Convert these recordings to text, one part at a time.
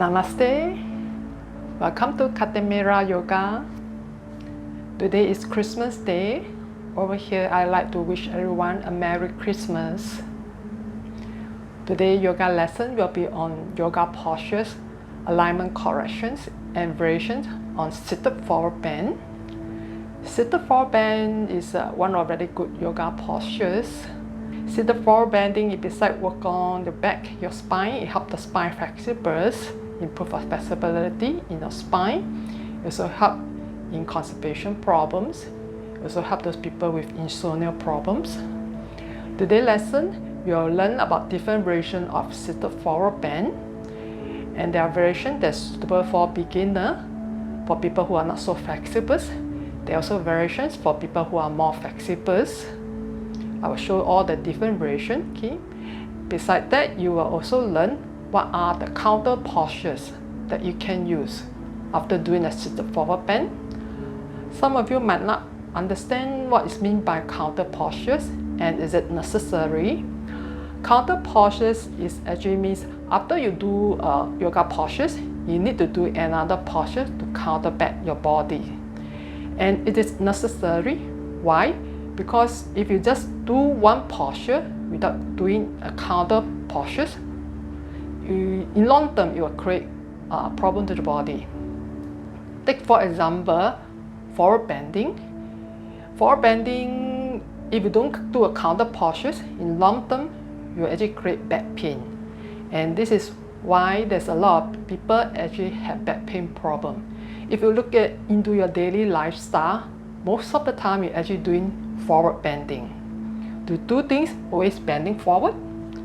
Namaste. Welcome to Katimerayoga. Today is Christmas Day. Over here, I'd like to wish everyone a Merry Christmas. Today's yoga lesson will be on yoga postures, alignment corrections, and variations on seated forward bend. Seated forward bend is one of very good yoga postures. Seated forward bending, it besides work on the back, your spine, it helps the spine flexibles, improve flexibility in your spine. It also help in constipation problems. It also help those people with insomnia problems. Today's lesson, we will learn about different variations of seated forward bend. And there are variations that's suitable for beginner, for people who are not so flexible. There are also variations for people who are more flexible. I will show all the different variations. Okay? Besides that, you will also learn what are the counter postures that you can use after doing a seated forward bend. Some of you might not understand what is meant by counter postures and is it necessary. Counter postures is actually means after you do yoga postures, you need to do another posture to counterback your body. And it is necessary. Why? Because if you just do one posture without doing a counter postures, in long term it will create a problem to the body. Take for example, forward bending. Forward bending, if you don't do a counter postures, in long term you actually create back pain. And this is why there's a lot of people actually have back pain problem. If you look at into your daily lifestyle, most of the time you're actually doing forward bending. To do things, always bending forward.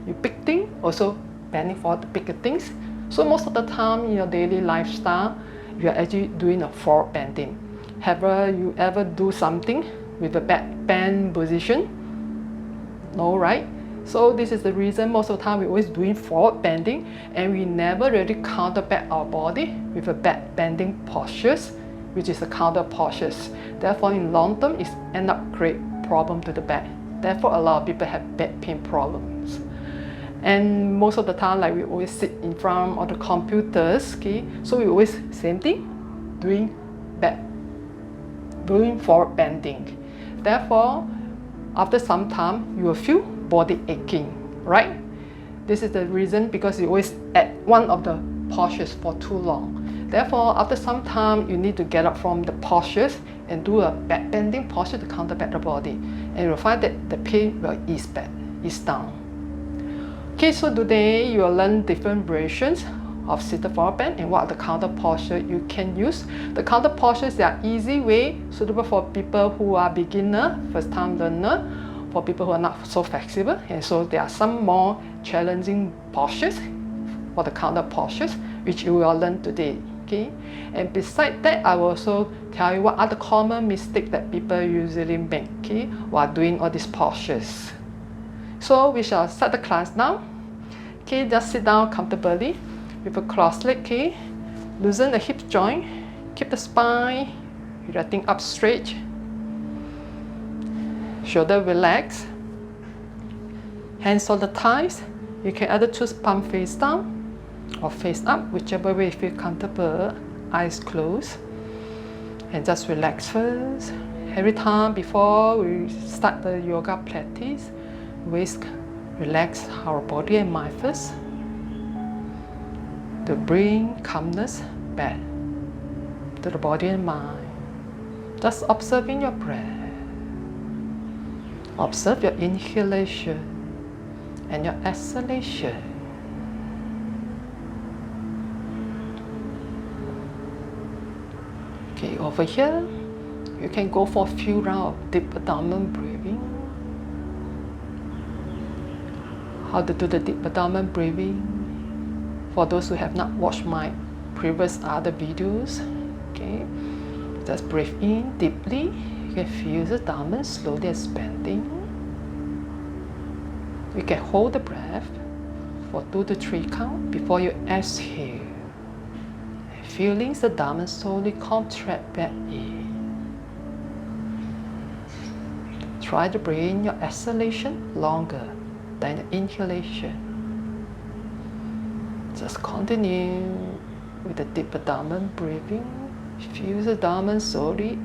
You pick things, also bending forward to pick the things. So most of the time in your daily lifestyle, you are actually doing a forward bending. Have you ever do something with a back bend position? No, right? So this is the reason most of the time we're always doing forward bending and we never really counterback our body with a back bending postures, which is the counter postures. Therefore, in long term, it ends up create problem to the back. Therefore, a lot of people have back pain problems. And most of the time, like we always sit in front of the computers, okay? So we always same thing, doing forward bending. Therefore, after some time, you will feel body aching, right? This is the reason because you always at one of the postures for too long. Therefore, after some time, you need to get up from the postures and do a back bending posture to counterback the body. And you'll find that the pain will ease down. Okay, so today you will learn different variations of seated forward bend and what are the counter postures you can use. The counter postures, they are easy way, suitable for people who are beginner, first time learner, for people who are not so flexible. And so there are some more challenging postures for the counter postures, which you will learn today. Okay? And besides that, I will also tell you what are the common mistakes that people usually make, okay, while doing all these postures. So we shall start the class now. Okay, just sit down comfortably with a crossed leg. Okay, loosen the hip joint, keep the spine resting up straight, shoulder relax, hands on the thighs. You can either choose palm face down or face up, whichever way you feel comfortable. Eyes closed and just relax first. Every time before we start the yoga practice, we relax our body and mind first to bring calmness back to the body and mind. Just observing your breath. Observe your inhalation and your exhalation. Okay, over here, you can go for a few rounds of deep abdomen breathing. How to do the deep abdomen breathing? For those who have not watched my previous other videos, okay, just breathe in deeply. You can feel the abdomen slowly expanding. You can hold the breath for 2 to 3 counts before you exhale. Feeling the abdomen slowly contract back in. Try to bring your exhalation longer than the inhalation. Just continue with the deep abdomen breathing. Feel the abdomen slowly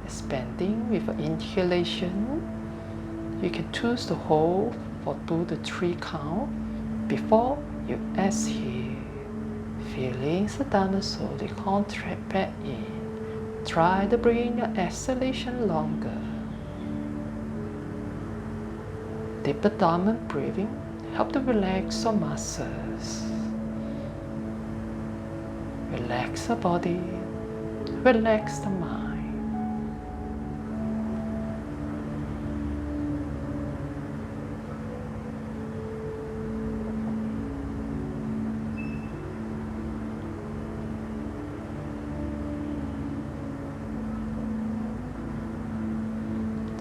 expanding with an inhalation. You can choose to hold for 2 to 3 counts before you exhale. Feeling the abdomen slowly contract back in. Try to bring your exhalation longer. Deep abdomen breathing help to relax your muscles. Relax the body, relax the mind.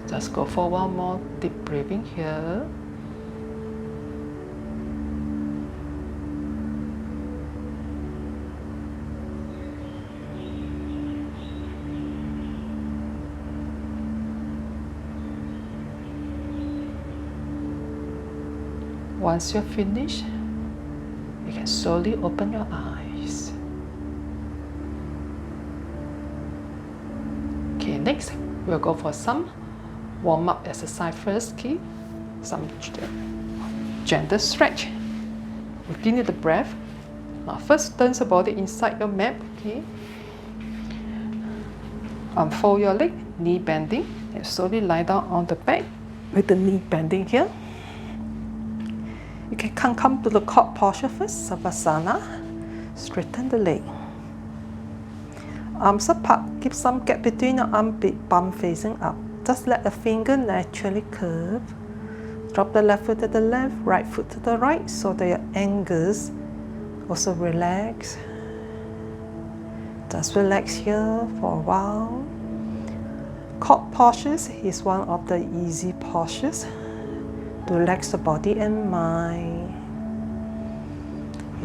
Just go for one more deep breathing here. Once you're finished, you can slowly open your eyes. Okay, next we'll go for some warm-up exercise first. Okay, some gentle stretch. Continue the breath. Now first turn the body inside your mat. Okay, unfold your leg, knee bending, and slowly lie down on the back with the knee bending here. You can come to the cord posture first, Savasana. Straighten the leg. Arms apart, keep some gap between your armpit, palm facing up. Just let the finger naturally curve. Drop the left foot to the left, right foot to the right, so that your ankles also relax. Just relax here for a while. Cord postures is one of the easy postures to relax the body and mind.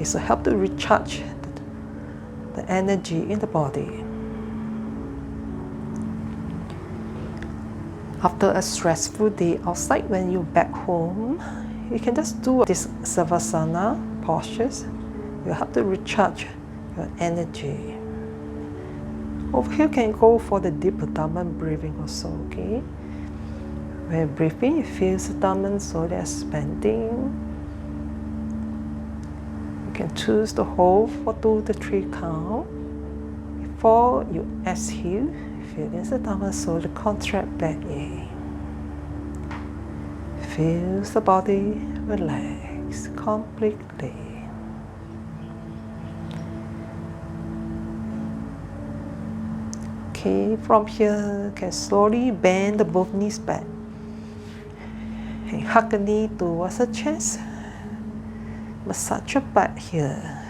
It will help to recharge the energy in the body. After a stressful day outside, when you're back home, you can just do this Savasana postures. It will help to recharge your energy. Over here, you can go for the deep abdomen breathing also, okay? When you're breathing, you feel the abdomen slowly expanding. You can choose to hold for 2 to 3 counts. Before you exhale, feel the abdomen slowly contract back in. Feel the body relax completely. Okay, from here, you can slowly bend the both knees back. And hug the knee towards the chest. Massage your back here.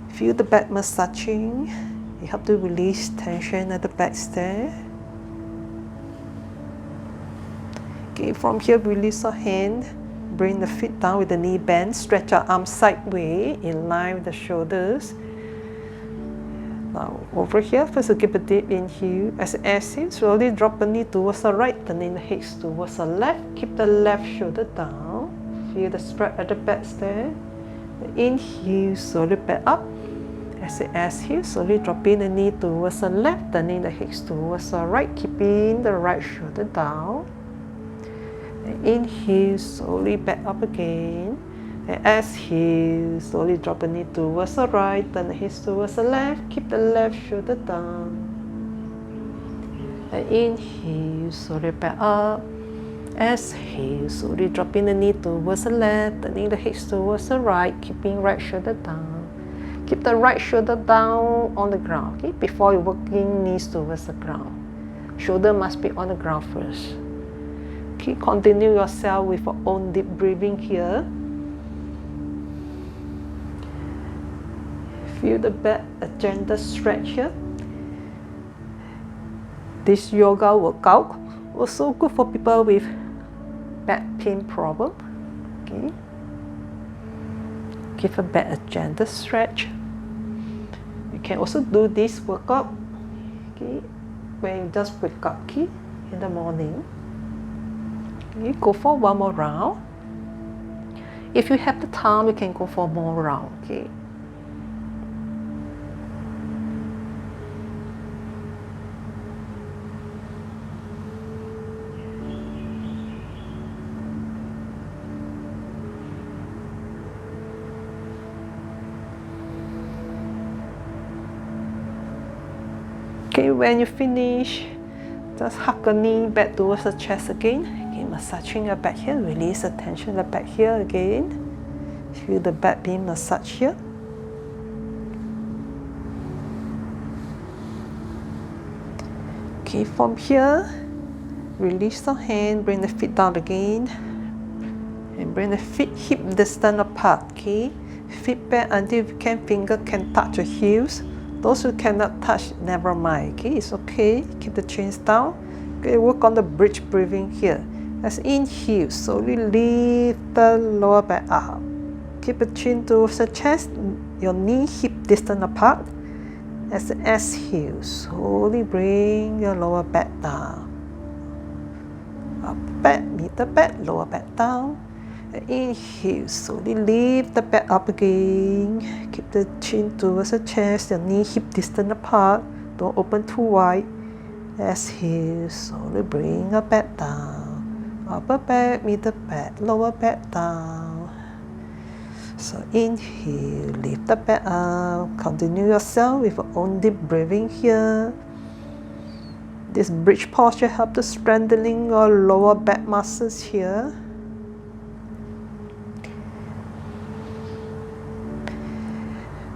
Feel the back massaging. It helps to release tension at the back there. Okay, from here, release your hand. Bring the feet down with the knee bend. Stretch your arms sideways in line with the shoulders. Now, over here, first give a deep inhale. As you exhale, slowly drop the knee towards the right, turning the hips towards the left. Keep the left shoulder down. Feel the spread at the back there. Inhale, slowly back up. As you exhale, slowly dropping the knee towards the left, turning the hips towards the right, keeping the right shoulder down. Inhale, slowly back up again. And exhale, slowly drop the knee towards the right, turn the hips towards the left, keep the left shoulder down. And inhale, slowly back up. Exhale, slowly dropping the knee towards the left, turning the hips towards the right, keeping right shoulder down. Keep the right shoulder down on the ground, okay? Before you're working knees towards the ground. Shoulder must be on the ground first. Okay, continue yourself with your own deep breathing here. Feel the back, a gentle stretch here. This yoga workout also good for people with back pain problem. Okay. Give a back a gentle stretch. You can also do this workout, okay, when you just wake up, okay, in the morning. Okay, go for one more round. If you have the time, you can go for more round. Okay. Okay, when you finish, just hug the knee back towards the chest again. Okay, massaging your back here. Release the tension in the back here again. Feel the back being massaged here. Okay, from here, release the hand, bring the feet down again. And bring the feet hip distance apart, okay? Feet back until you can, finger can touch the heels. Those who cannot touch, never mind, okay? It's okay, keep the chins down. Okay, work on the bridge breathing here. As inhale, slowly lift the lower back up. Keep the chin towards the chest, your knee hip distance apart. As exhale, slowly bring your lower back down. Up back, meet the back, lower back down. Inhale, slowly lift the back up again. Keep the chin towards the chest, your knee hip distance apart. Don't open too wide. Exhale, slowly bring your back down. Upper back, middle back, lower back down. So inhale, lift the back up. Continue yourself with your own deep breathing here. This bridge posture helps to strengthening your lower back muscles here.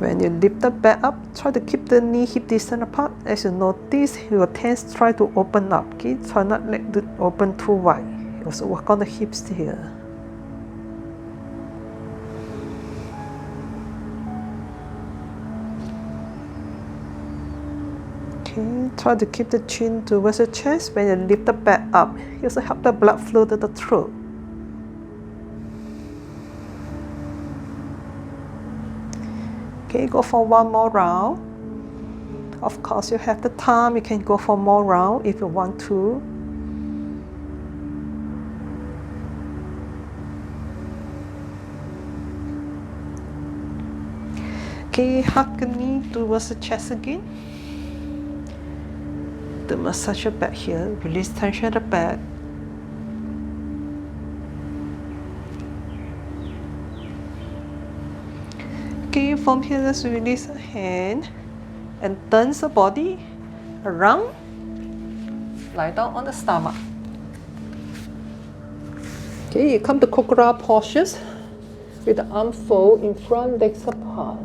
When you lift the back up, try to keep the knee hip distance apart. As you notice, your hands try to open up. Okay, try not let it open too wide. Also work on the hips here. Okay, try to keep the chin towards the chest. When you lift the back up, you also help the blood flow to the throat. Okay, go for one more round. Of course, you have the time, you can go for more round if you want to. Okay, hug the knee towards the chest again. To massage your back here, release tension at the back. Okay, from here, let's release the hand and turn the body around. Lie down on the stomach. Okay, you come to crocodile postures with the arm fold in front, legs apart.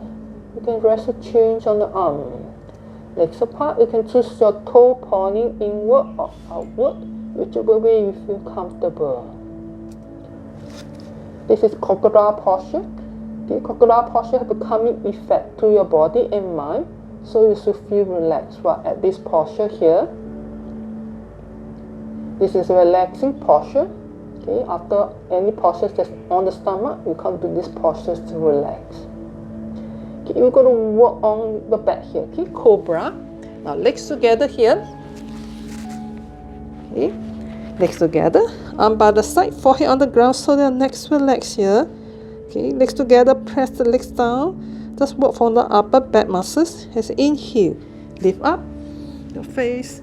You can rest the chin on the arm. Legs apart, you can choose your toe pointing inward or outward, whichever way you feel comfortable. This is crocodile posture. Okay, crocodile posture has a calming effect to your body and mind, so you should feel relaxed while at this posture here. This is a relaxing posture. Okay, after any posture that's on the stomach, you come to this posture to relax. Okay, you're going to work on the back here. Okay, cobra. Now legs together here. Okay, legs together. Arm by the side, forehead on the ground, so the next relax here. Okay, legs together, press the legs down. Just work from the upper back muscles. As inhale, lift up your face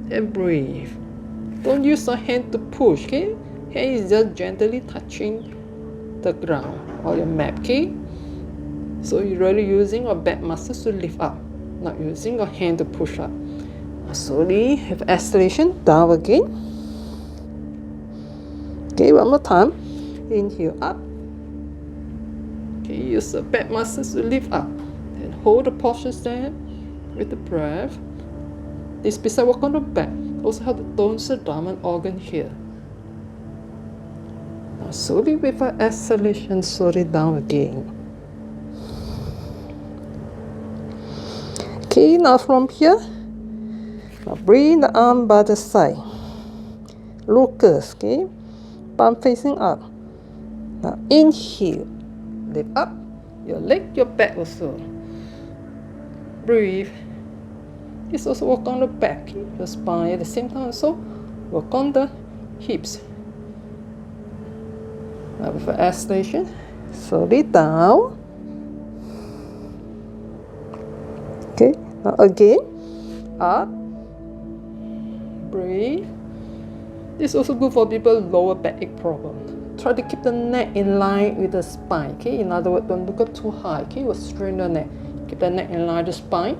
and breathe. Don't use the hand to push, okay? Hand is just gently touching the ground or your mat, okay? So you're really using your back muscles to lift up, not using your hand to push up. Slowly, with exhalation, down again. Okay, one more time. Inhale up. Okay, use the back muscles to lift up and hold the posture there with the breath. This besides work on the back, also help to tone the abdomen organ here. Now slowly with an exhalation, slowly down again. Okay, now from here, now bring the arm by the side. Locus, okay, palm facing up. Now inhale. Lift up your leg, your back also. Breathe. This also work on the back, your spine at the same time. Also work on the hips. Now with an exhalation, slowly down. Okay, now again, up. Breathe. This is also good for people with lower backache problem. Try to keep the neck in line with the spine. Okay, in other words, don't look up too high. Okay, you will strain the neck. Keep the neck in line with the spine.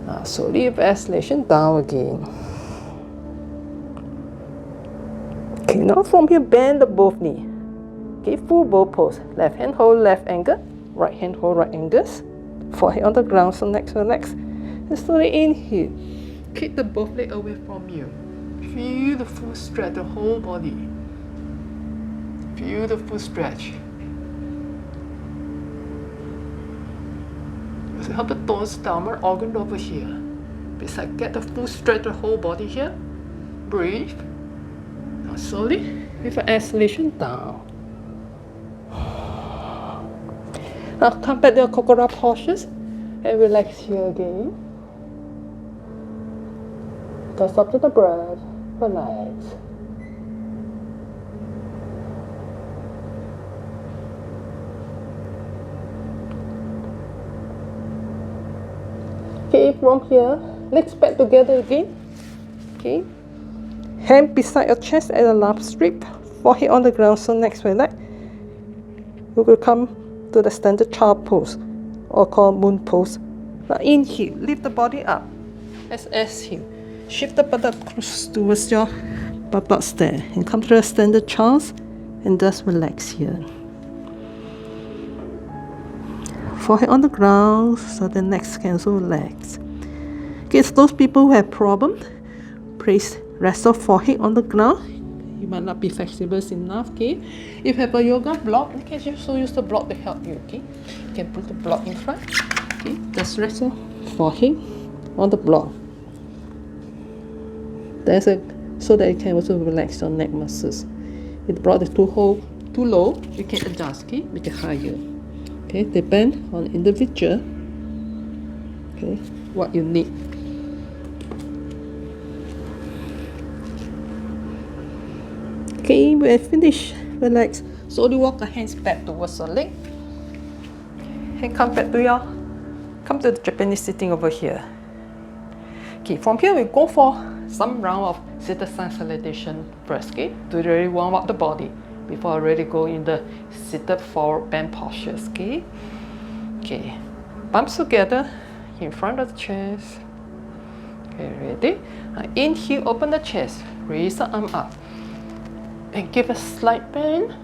Now slowly with exhalation down again. Okay, now from here bend the both knee. Okay, full bow pose. Left hand hold left ankle, right hand hold right ankles. Forehead on the ground, so next relax. And slowly inhale. Keep the both legs away from you. Feel the full stretch, the whole body. Feel the full stretch. So help the toes, stomach, organ over here. Beside, get the full stretch, the whole body here. Breathe. Now slowly, with an exhalation down. Now come back to your coconut postures and relax here again. Just up to the breath, relax. Okay, from here, legs back together again. Okay, hand beside your chest at the lap strip, forehead on the ground, so next relax. You will come to the standard child pose, or called moon pose. Now inhale, lift the body up. As exhale, shift the buttock close towards your buttocks there, and come to the standard child, and just relax here. Forehead on the ground, so the next can also relax. Okay, it's those people who have problems, please rest your forehead on the ground. You might not be flexible enough, okay? If you have a yoga block, you can also use the block to help you, okay? You can put the block in front, okay? Just rest your forehead on the block. So that you can also relax your neck muscles. If the block is too low, you can adjust, okay? Make it higher. Okay, depend on individual. Okay, what you need. Okay, when finished, relax. Slowly walk the hands back towards your leg. And come to the Japanese sitting over here. Okay, from here we go for some round of Seated Sun Salutation first, okay? To really warm up the body before I really go in the seated forward bend postures, okay? Okay, palms together in front of the chest. Okay, ready? Now inhale, open the chest, raise the arm up, and give a slight bend.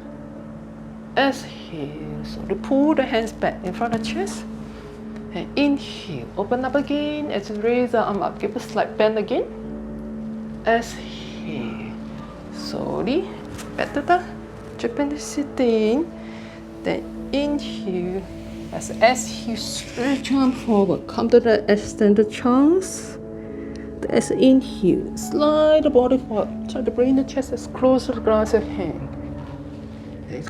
Exhale, so to pull the hands back in front of the chest. And inhale, open up again, as you raise the arm up, give a slight bend again. Exhale, slowly back to the Japanese sitting. Then inhale, as exhale, stretch arm forward, come to the extended chest. As inhale, slide the body forward, try to bring the chest as close to the ground as you can.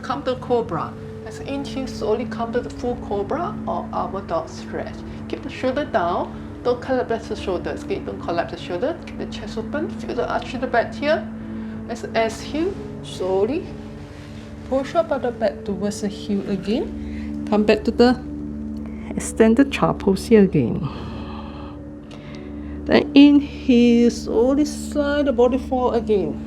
Come to cobra. As inhale, slowly come to the full cobra or our dog stretch. Keep the shoulder down. Don't collapse the shoulders. Okay? Don't collapse the shoulder. Keep the chest open. Feel the arch in the back here. As exhale, slowly push up at the back towards the heel again. Come back to the extended child pose here again. Then inhale, slowly slide the body forward again.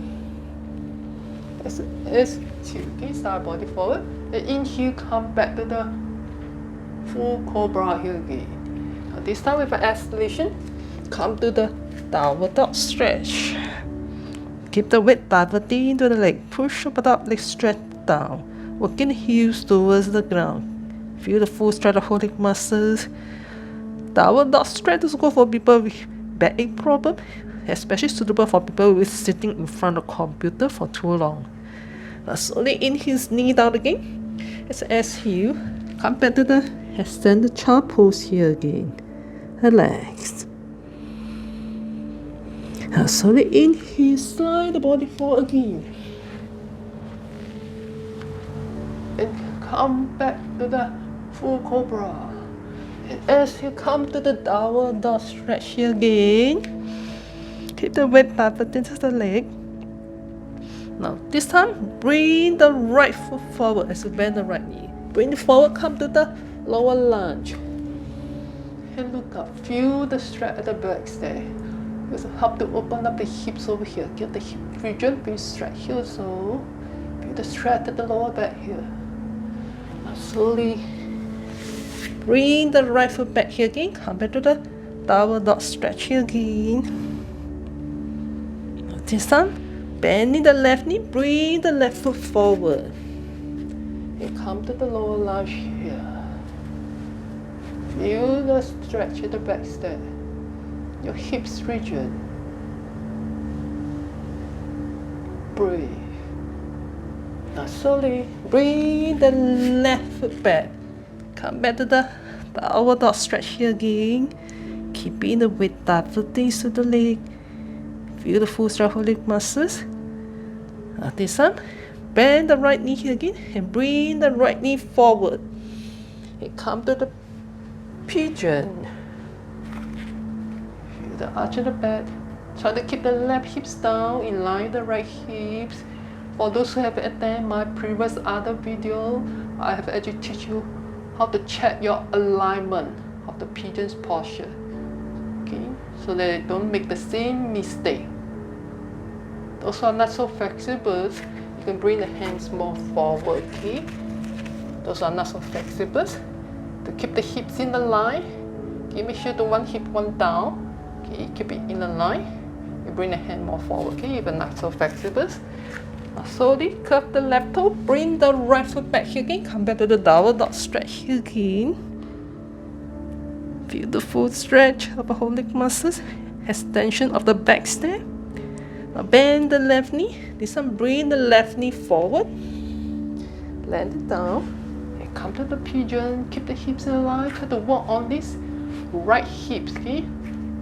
As exhale, okay, slide the body forward. Then inhale, come back to the full cobra here again. Now this time with an exhalation, come to the downward dog stretch. Keep the weight diverting into the leg. Push up, leg stretch down. Working the heels towards the ground. Feel the full stretch of holding muscles. Downward dog stretch is good for people with backache problem, especially suitable for people who is sitting in front of the computer for too long. Now slowly inhale, knee down again. As exhale, come back to the extended child pose here again. Relax. Now slowly inhale, slide the body forward again. And come back to the full cobra. And as you come to the downward dog stretch here again, keep the weight diverted into the leg. Now this time, bring the right foot forward as you bend the right knee. Bring it forward, come to the lower lunge. And look up, feel the stretch at the back there. This will help to open up the hips over here. Get the hip region, be stretched here also. Feel the stretch at the lower back here. Now slowly bring the right foot back here again. Come back to the Double dog stretch here again. This time, bending the left knee, bring the left foot forward. And come to the lower lunge here. Feel the stretch at the back step. Your hips rigid. Breathe. Now slowly bring the left foot back. Come back to the downward dog stretch here again. Keeping the weight diverting to the leg. Feel the full stretch of leg muscles. Now this time, bend the right knee here again and bring the right knee forward. And come to the pigeon. Feel the arch of the back. Try to keep the left hips down in line with the right hips. For those who have attended my previous other video, I have actually teach you how to check your alignment of the pigeon's posture. Okay, so that you don't make the same mistake. Those who are not so flexible, you can bring the hands more forward. Okay, those who are not so flexible, to keep the hips in the line. Okay, make sure the one hip, one down. Okay, keep it in the line. You bring the hand more forward. Okay, even not so flexible. Now slowly curve the left toe. Bring the right foot back here again. Come back to the downward dog stretch here again. Feel the full stretch of the whole leg muscles. Extension of the back step. Now bend the left knee. This time bring the left knee forward. Land it down. And come to the pigeon. Keep the hips in line. Try to walk on this right hips. Okay,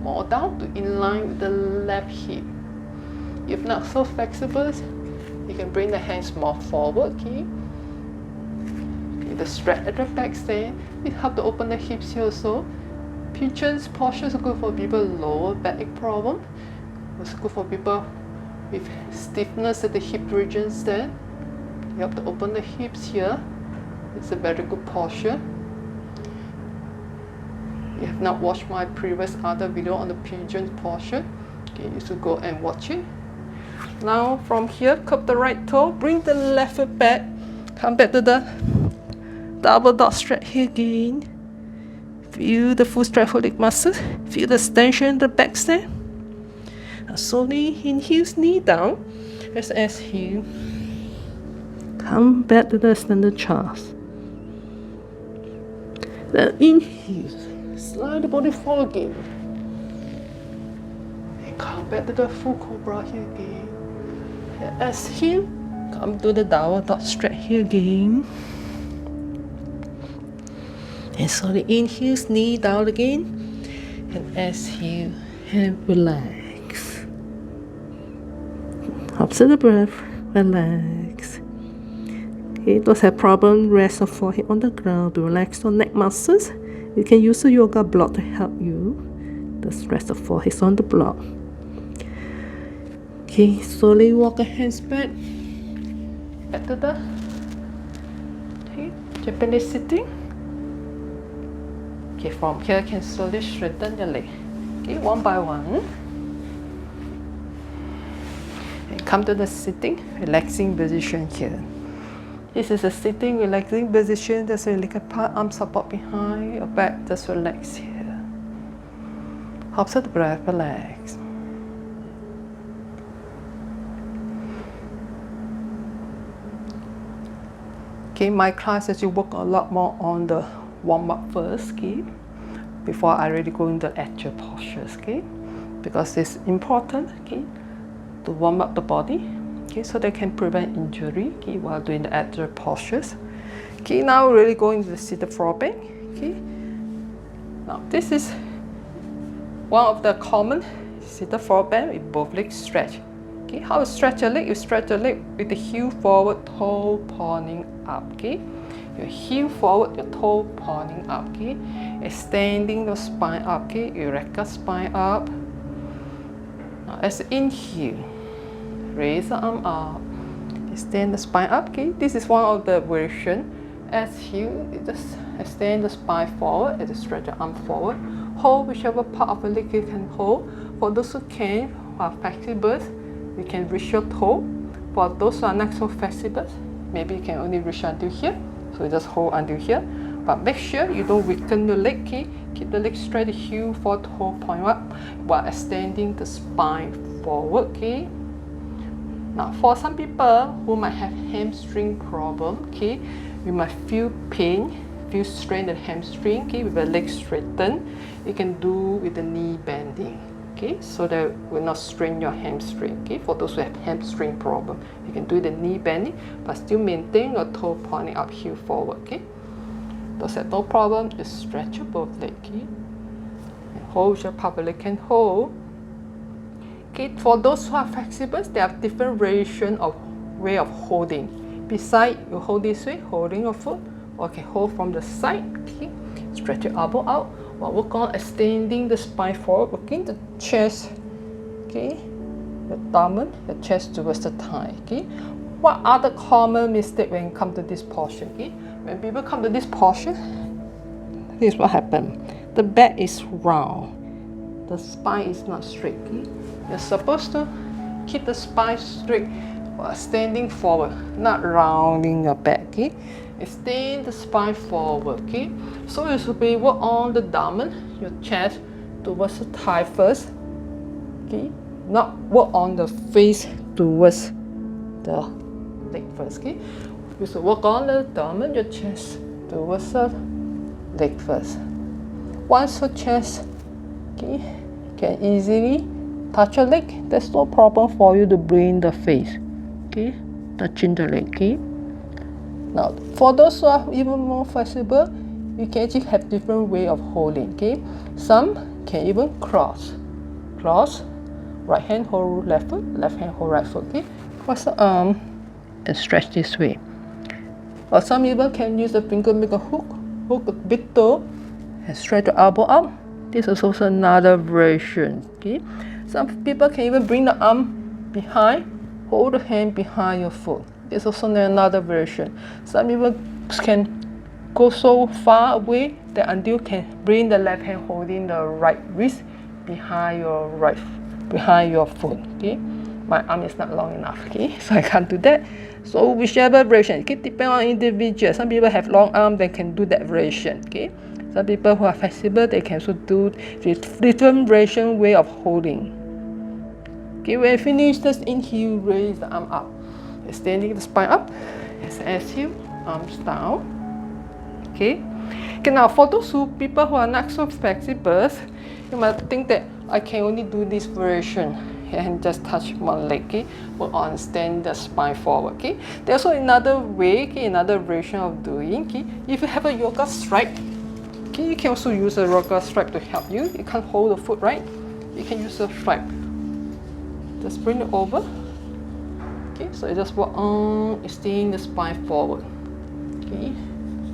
more down to in line with the left hip. If not so flexible, you can bring the hands more forward. Okay, the stretch at the back step. It helps to open the hips here also. Pigeon's posture is good for people with lower back problem. It's good for people with stiffness at the hip regions there. You have to open the hips here. It's a very good posture. If you have not watched my previous other video on the pigeon posture, okay, you should go and watch it. Now from here, curve the right toe, bring the left foot back, come back to the double dog stretch here again. Feel the full stretch of leg muscles, feel the extension in the back step. Now slowly inhale, knee down, just exhale. Come back to the standard chest. Then inhale, slide the body forward again. And come back to the full cobra here again. And exhale, come to the downward dog stretch here again. And slowly inhale, knee down again. And exhale, and relax. Observe the breath, relax. Okay, those have problem, rest your forehead on the ground to relax your neck muscles. You can use a yoga block to help you. Just rest the forehead on the block. Okay, slowly walk the hands back. Back to the Japanese sitting. Okay, from here you can slowly straighten your leg. Okay, one by one. And come to the sitting, relaxing position here. This is a sitting, relaxing position. Just leg apart, arm support behind your back. Just relax here. Observe the breath, relax. Okay, my class actually work a lot more on the warm up first, okay, before I really go into actual postures, okay, because it's important, okay, to warm up the body, okay, so they can prevent injury, okay, while doing the actual postures. Okay, now we're really going to the seated floor bend, okay. Now this is one of the common seated floor bend with both legs stretched. Okay, how to stretch your leg? You stretch your leg with the heel forward, toe pointing up. Okay, your heel forward, your toe pointing up. Okay, extending the spine up. Okay, erect your spine up. Now as you inhale, raise the arm up, extend the spine up. Okay, this is one of the version. Exhale, you just extend the spine forward as you stretch your arm forward. Hold whichever part of the leg you can hold. For those who can, who are flexible, you can reach your toe. For those who are not so flexible, maybe you can only reach until here. So you just hold until here. But make sure you don't weaken your leg, okay? Keep the leg straight, the heel for toe point up while extending the spine forward, okay? Now, for some people who might have hamstring problem, okay, you might feel pain, feel strain in the hamstring, okay, with the leg straightened. You can do with the knee bending, okay, so that will not strain your hamstring, okay. For those who have hamstring problem, you can do the knee bending, but still maintain your toe pointing up, heel forward, okay. Those have no problem, just stretch your both legs, okay, and hold your upper leg can hold. Okay, for those who are flexible, there are different variation of way of holding. Beside, you hold this way, holding your foot, or okay, hold from the side, okay. Stretch your elbow out, while work on extending the spine forward, working the chest, okay, your abdomen, your chest towards the thigh, okay. What are the common mistakes when you come to this portion, okay? When people come to this portion, this is what happens. The back is round, the spine is not straight, okay? You're supposed to keep the spine straight while standing forward, not rounding your back, okay? Extend the spine forward, okay? So you should be work on the abdomen, your chest towards the thigh first, okay? Not work on the face towards the leg first, okay? You should work on the abdomen, your chest towards the leg first. Once your chest, okay, can easily touch your leg, there's no problem for you to bring the face, okay, touching the leg, okay. Now, for those who are even more flexible, you can actually have different way of holding, okay. Some can even cross, right hand hold left foot, left hand hold right foot, okay. Cross the arm and stretch this way. Or some people can use the finger, make a hook a big toe, and stretch the elbow up. This is also another version, okay. Some people can even bring the arm behind, hold the hand behind your foot. This is also another version. Some people can go so far away that until you can bring the left hand holding the right wrist behind your foot, okay. My arm is not long enough, okay, so I can't do that. So whichever version, okay, depend on individual. Some people have long arm, they can do that version, okay. Some people who are flexible, they can also do the different version way of holding. Okay, when you finish, just inhale, raise the arm up, extending the spine up. Exhale, arms down. Okay. Okay. Now, for those people who are not so flexible, you might think that I can only do this version and just touch one leg, okay? Work on stand the spine forward, okay? There's also another way, okay, another version of doing, okay? If you have a yoga strap, okay, you can also use a yoga strap to help you. You can't hold the foot, right? You can use a strap. Just bring it over, okay? So you just work on extending the spine forward, okay?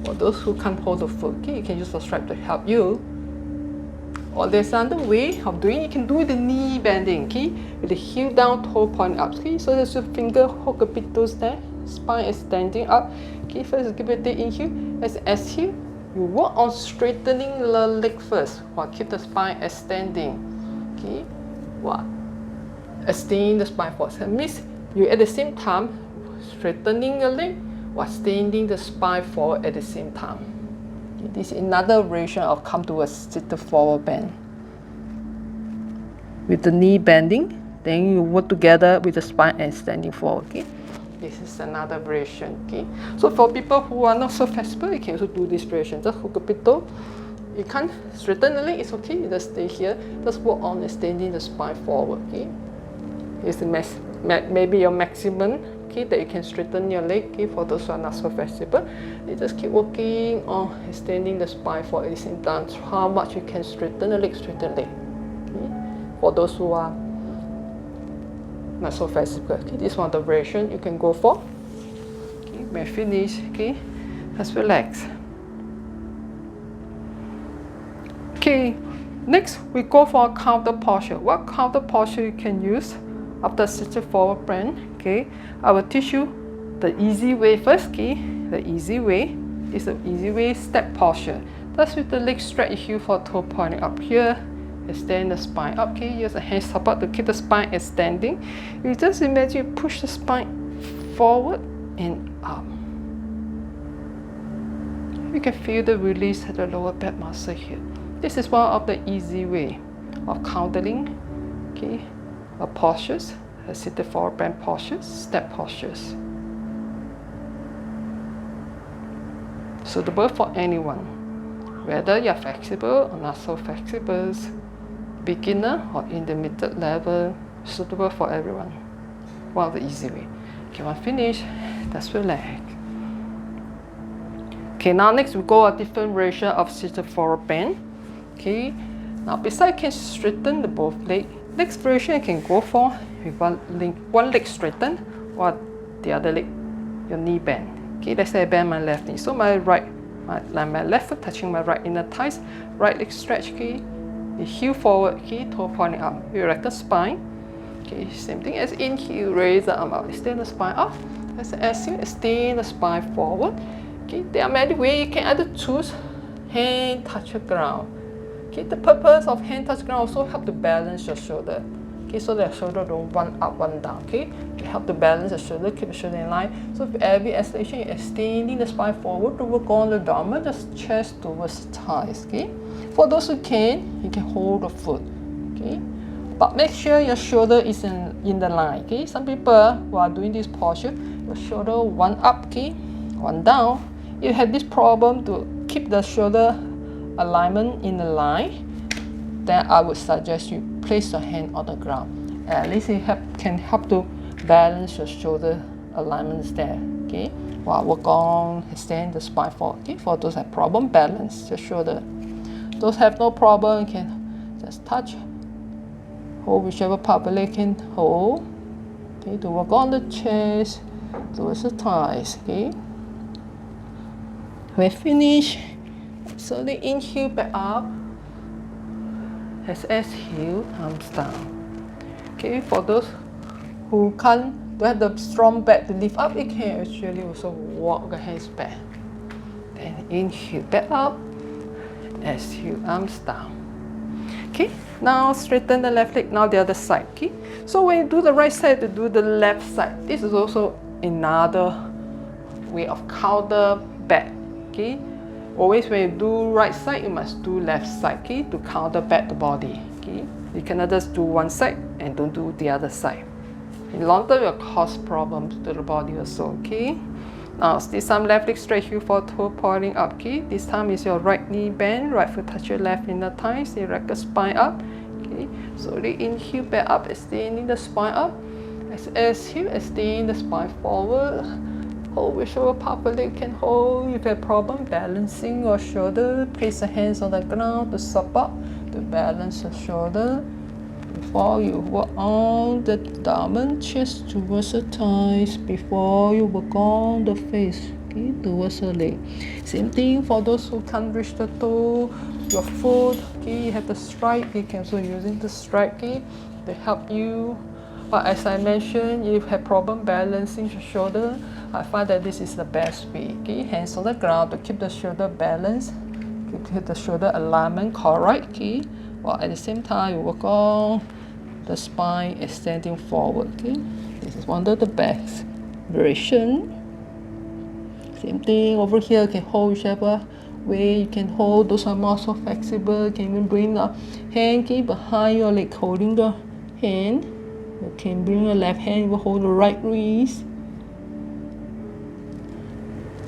For those who can't hold the foot, okay, you can use a strap to help you. Or there's another way of doing it. You can do the knee bending, okay, with the heel down, toe point up, okay. So there's your finger hook a bit toes there, spine extending up, okay. First, give it a deep inhale. As exhale, you work on straightening the leg first, while keep the spine extending, okay. While extending the spine forward. That means you at the same time straightening your leg while extending the spine forward at the same time. This is another version of come to a seated forward bend. With the knee bending, then you work together with the spine and standing forward, okay? This is another version, okay? So for people who are not so flexible, you can also do this version. Just hook a bit toe. You can't straighten the leg, it's okay, you just stay here. Just work on extending the spine forward, okay? Here's the maybe your maximum, okay, that you can straighten your leg, okay, for those who are not so flexible. You just keep working on extending the spine forward at the same time. How much you can straighten the leg, okay? For those who are not so flexible, okay, this one the version you can go for. Okay, when finish, okay, just relax. Okay, next we go for a counter posture. What counter posture you can use after seated forward bend? Okay, I will teach you the easy way first. Okay, the easy way is the easy way step posture. That's with the leg straight, heel for toe pointing up here. Extend the spine up. Okay, use the hand support to keep the spine extending. You just imagine you push the spine forward and up. we can feel the release at the lower back muscle here. This is one of the easy way of countering, okay, postures, seated forward bend postures, step postures. Suitable for anyone, whether you're flexible or not so flexible, beginner or intermediate level, suitable for everyone. One of the easy way. Okay, when finish, just relax. Okay, now next we go a different variation of seated forward bend. Okay, now besides can straighten the both leg. Next variation you can go for with one leg straightened or the other leg, your knee bend. Okay, let's say I bend my left knee. So my left foot touching my right inner thighs, right leg stretch, okay, you heel forward, okay, toe pointing up, erect the spine. Okay, same thing as inhale, raise the arm out, extend the spine up. As exhale, extend the spine forward. Okay, there are many ways you can either choose hand touch the ground. Okay, the purpose of hand touch ground also help to balance your shoulder. Okay, so that shoulder don't one up, one down. Okay, to help to balance the shoulder, keep the shoulder in line. So with every exhalation, you're extending the spine forward to work on the abdomen, just chest towards the thighs. Okay, for those who can, you can hold the foot. Okay, but make sure your shoulder is in the line. Okay, some people who are doing this posture, your shoulder one up, okay, one down. If you have this problem to keep the shoulder alignment in the line, then I would suggest you place your hand on the ground. At least it can help to balance your shoulder alignments there. Okay, while work on extend the spine forward. Okay, for those have problem, balance your shoulder. Those have no problem, can just touch, hold whichever part of the leg can hold. Okay, to work on the chest towards the thighs. Okay, when finish, slowly inhale back up. As exhale, arms down. Okay, for those who don't have the strong back to lift up, you can actually also walk the hands back. Then inhale back up, exhale, arms down. Okay, now straighten the left leg, now the other side. Okay, so when you do the right side, to do the left side. This is also another way of counter back. Okay, always when you do right side, you must do left side, okay, to counter back the body. Okay, you cannot just do one side and don't do the other side. In long term, it will cause problems to the body also. Okay, now this time left leg straight, heel for toe pointing up. Okay, this time is your right knee bend, right foot touch your left inner thighs, erect the spine up. Okay, slowly inhale back up, extending the spine up. As exhale, extend the spine forward. Hold whichever part of the leg can hold. If you have problem balancing your shoulder, place the hands on the ground to support, to balance the shoulder. Before you work on the abdomen, chest towards the thighs. Before you work on the face, okay, towards the leg. Same thing for those who can't reach the toe, your foot. Okay, you have the strike. You can also using the strike, okay, to help you. But as I mentioned, if you have problem balancing your shoulder, I find that this is the best way. Okay, hands on the ground to keep the shoulder balanced, keep the shoulder alignment correct. Okay, while at the same time you work on the spine extending forward. Okay, this is one of the best variation. Same thing over here. You can hold whichever way you can hold. Those are more so flexible. You can even bring the hand behind your leg, holding the hand. You can bring your left hand, you will hold the right wrist.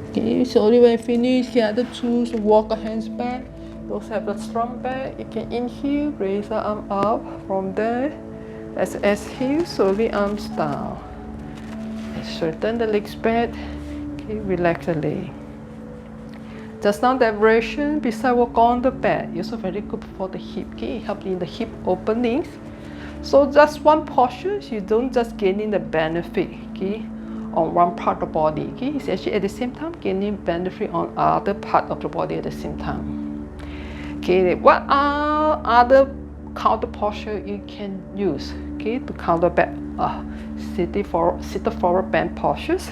Okay, slowly when you finish, you either choose to walk the hands back. Those have the strong back, you can inhale, raise the arm up. From there, as exhale, slowly arms down. And straighten the legs back. Okay, relax the leg. Just now that variation, besides work on the back, it's also very good for the hip. Okay, help in the hip openings. So just one posture, you don't just gaining the benefit, okay, on one part of the body. Okay, it's actually at the same time gaining benefit on other part of the body at the same time. Okay, what are other counter posture you can use, okay, to counter back seated forward bend postures?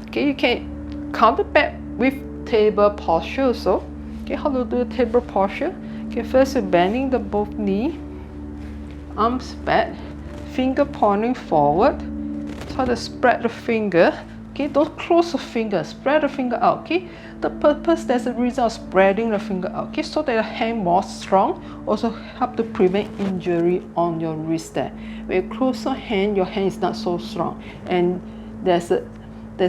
Okay, you can counter back with table posture also. Okay, how to do a table posture? Okay, first you're bending the both knee, arms back, finger pointing forward. Try to spread the finger Okay, don't close the finger, spread the finger out. Okay, the purpose, there's a reason of spreading the finger out. Okay, so that your hand more strong, also help to prevent injury on your wrist there. When you close your hand is not so strong, and there's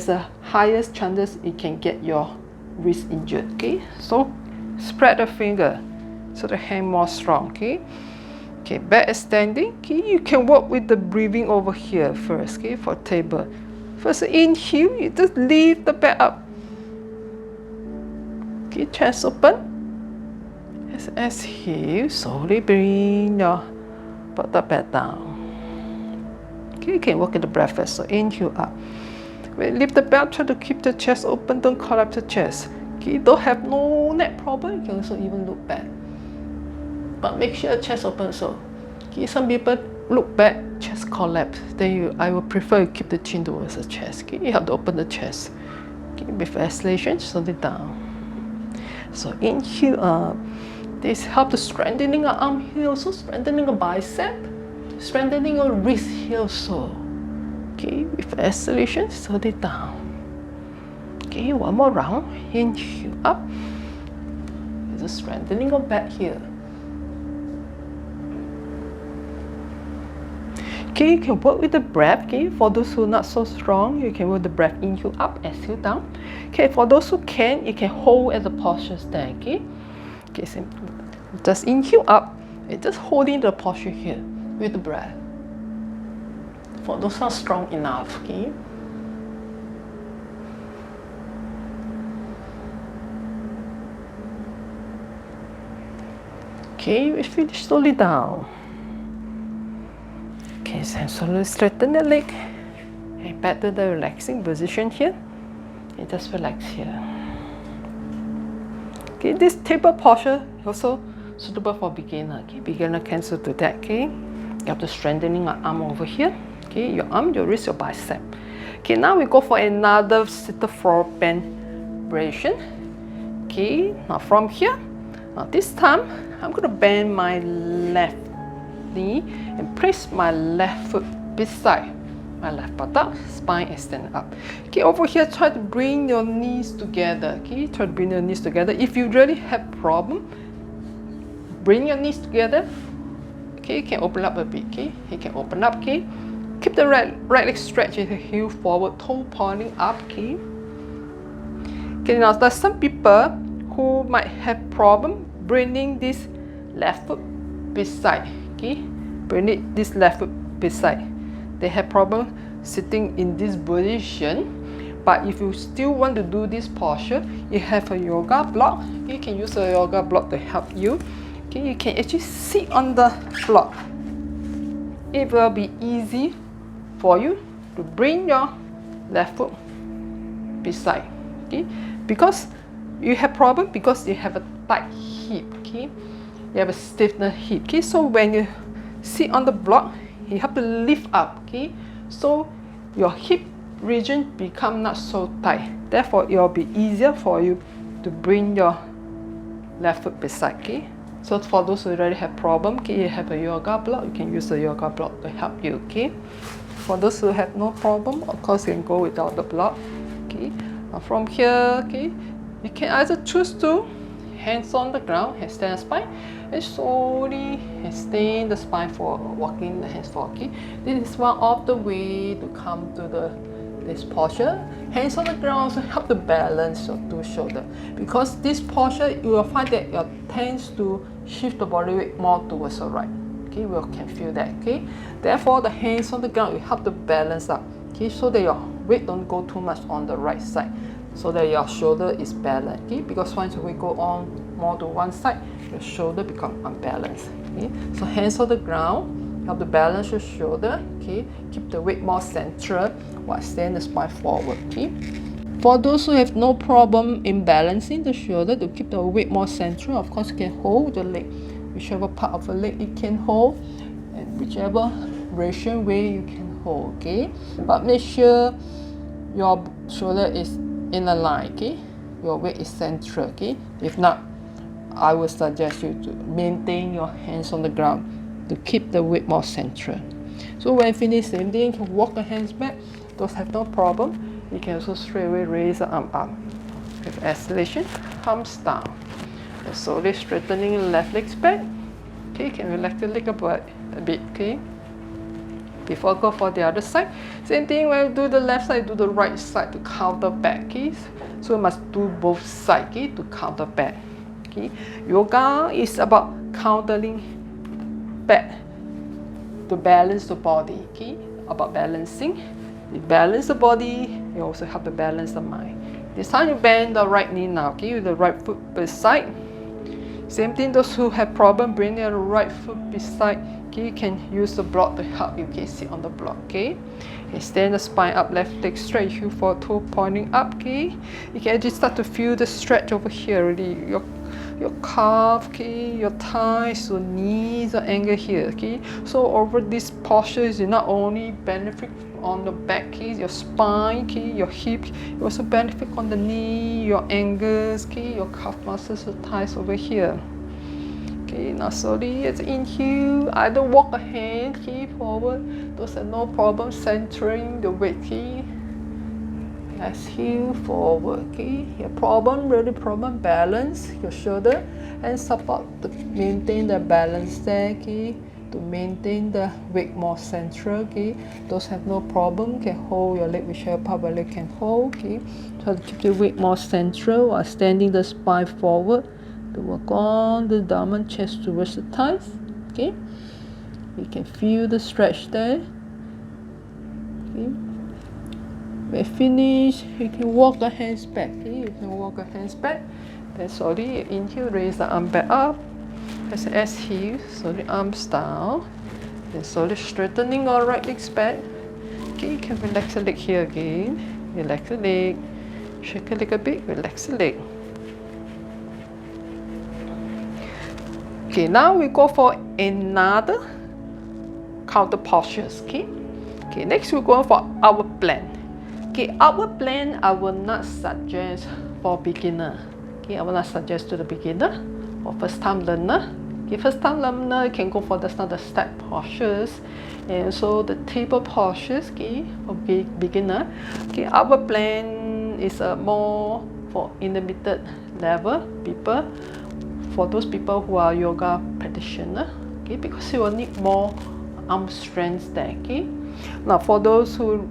a highest chances you can get your wrist injured. Okay, so spread the finger so the hand more strong. Okay. Okay, back extending. Okay, you can work with the breathing over here first. Okay, for table. First inhale, you just lift the back up. Okay, chest open. As exhale, slowly bring your bottom back down. Okay, you can work in the breath first. So inhale up. When you lift the back, try to keep the chest open. Don't collapse the chest. Okay, don't have no neck problem. You can also even look back. But make sure chest open so. Okay, some people look back, chest collapse. Then I would prefer you keep the chin towards the chest. Okay, you have to open the chest. Okay, with exhalation, slow it down. So inhale up. This helps to strengthening your arm here, also strengthening your bicep, strengthening your wrist here also. Okay, with exhalation, slow it down. Okay, one more round. Inhale up. This is strengthening your back here. Okay, you can work with the breath. Okay, for those who are not so strong, you can work the breath. Inhale up, exhale down. Okay, for those who can, you can hold at the posture there. Okay, okay, simple. Just inhale up and just holding the posture here with the breath. For those who are strong enough. Okay. Okay, we finish slowly down. Okay, so slowly straighten the leg and back to the relaxing position here. And just relax here. Okay, this table posture also suitable for beginner. Okay, beginner can also do that. Okay, you have to strengthening your arm over here. Okay, your arm, your wrist, your bicep. Okay, now we go for another seated floor bend variation. Okay, now from here, now this time I'm going to bend my left knee and place my left foot beside my left buttock, spine extend up. Okay, over here try to bring your knees together. Okay, try to bring your knees together. If you really have problem, bring your knees together. Okay, you can open up a bit. Okay, you can open up. Okay, keep the right leg stretched with the heel forward, toe pointing up. Okay. Okay, now there's some people who might have problem bringing this left foot beside. Okay, bring it this left foot beside. They have problem sitting in this position. But if you still want to do this posture, you have a yoga block. You can use a yoga block to help you. Okay, you can actually sit on the block. It will be easy for you to bring your left foot beside. Okay, because you have problem because you have a tight hip. Okay, you have a stiffness hip. Okay, so when you sit on the block, you have to lift up. Okay, so your hip region become not so tight. Therefore, it will be easier for you to bring your left foot beside. Okay, so for those who already have problem, okay, you have a yoga block. You can use the yoga block to help you. Okay, for those who have no problem, of course you can go without the block. Okay, now from here, okay, you can either choose to hands on the ground, extend the spine, and slowly extend the spine forward, walking the hands forward. Okay, this is one of the way to come to this posture. Hands on the ground also help to balance your two shoulders. Because this posture, you will find that you tends to shift the body weight more towards the right. Okay, we can feel that. Okay, therefore the hands on the ground will help to balance up. Okay, so that your weight don't go too much on the right side, so that your shoulder is balanced. Okay, because once we go on more to one side, your shoulder become unbalanced. Okay, so hands on the ground, help to balance your shoulder. Okay, keep the weight more central while extend the spine forward. Okay, for those who have no problem in balancing the shoulder, to keep the weight more central, of course you can hold the leg, whichever part of the leg you can hold, and whichever ratio way you can hold. Okay, but make sure your shoulder is in a line. Okay, your weight is central. Okay, if not, I would suggest you to maintain your hands on the ground to keep the weight more central. So when finished, same thing, you can walk the hands back. Those have no problem. You can also straight away raise the arm up. With exhalation, thumbs down. And slowly straightening the left leg back. Okay, you can relax the leg a bit, okay? Before I go for the other side, same thing when you do the left side, do the right side to counter back, okay? So you must do both sides, okay, to counter back. Okay? Yoga is about countering back to balance the body, okay? About balancing. You balance the body, you also have to balance the mind. This time you bend the right knee now, okay, with the right foot beside. Same thing, those who have problem bring their right foot beside, okay, you can use the block to help you, okay, sit on the block, okay. Extend the spine up, left leg straight, heel for toe pointing up, okay. You can just start to feel the stretch over here already, your calf, okay, your thighs, your knees, your ankle here, okay. So over these postures, you not only benefit on the back, okay, your spine, okay, your hip, you also benefit on the knee, your ankles, okay, your calf muscles, your thighs over here. Okay, now slowly as inhale, either walk ahead, okay, forward. Those are no problem centering the weight, okay. Exhale, forward, okay. Your problem, really problem, balance your shoulder and support to maintain the balance there, okay. To maintain the weight more central, okay. Those have no problem can hold your leg, whichever part of your leg can hold, okay. Try to keep the weight more central while standing the spine forward to work on the abdomen, chest towards the thighs, okay. You can feel the stretch there, okay. When finished, you can walk the hands back, okay. You can walk the hands back, then slowly inhale, raise the arm back up. As exhale, slowly arms down, then slowly straightening our right legs back. Okay, you can relax the leg here again. Relax the leg, shake the leg a bit, relax the leg. Okay, now we go for another counter postures. Okay, next we go for outward plank. Okay, outward plank I will not suggest for beginner. Okay, I will not suggest to the beginner. For first time learner, okay, first time learner you can go for the step postures and so the table postures, okay, for beginner. Okay, outward plank is more for intermediate level people, for those people who are yoga practitioner, okay, because you will need more arm strength there, okay. Now for those who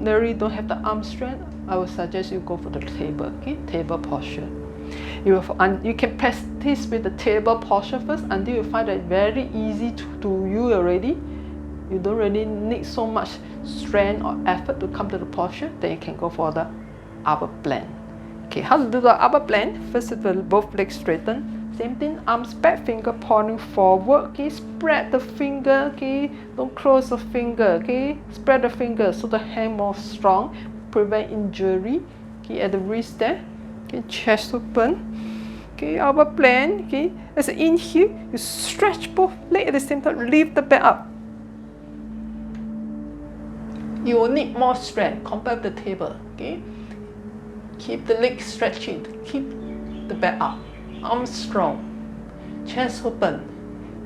really don't have the arm strength, I would suggest you go for the table, okay, table posture. You can practice with the table posture first until you find it very easy to you already. You don't really need so much strength or effort to come to the posture. Then you can go for the upper plank. Okay, how to do the upper plank? First of all, both legs straighten. Same thing, arms back, finger pointing forward. Okay, spread the finger. Okay, don't close the finger. Okay, spread the finger so the hand more strong, prevent injury. Okay, at the wrist there. Okay, chest open. Okay, upper plank. Okay, as an inhale, you stretch both legs at the same time, lift the back up. You will need more strength compared to the table. Okay, keep the legs stretching, keep the back up, arms strong, chest open.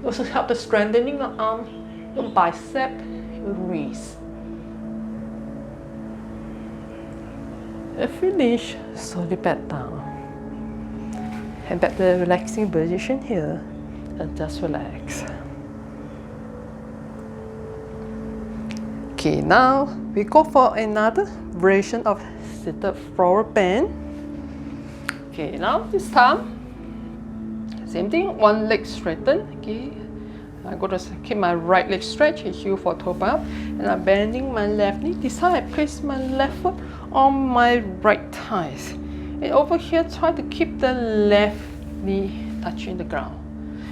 You also help the strengthening the arm, your bicep, your wrist. And finish, slowly back down. And back to the relaxing position here, and just relax. Okay, now we go for another variation of seated forward bend. Okay, now this time, same thing, one leg straighten. Okay, I'm going to keep my right leg stretched, heel for toe up, and I'm bending my left knee. This time I place my left foot on my right thighs. And over here, try to keep the left knee touching the ground.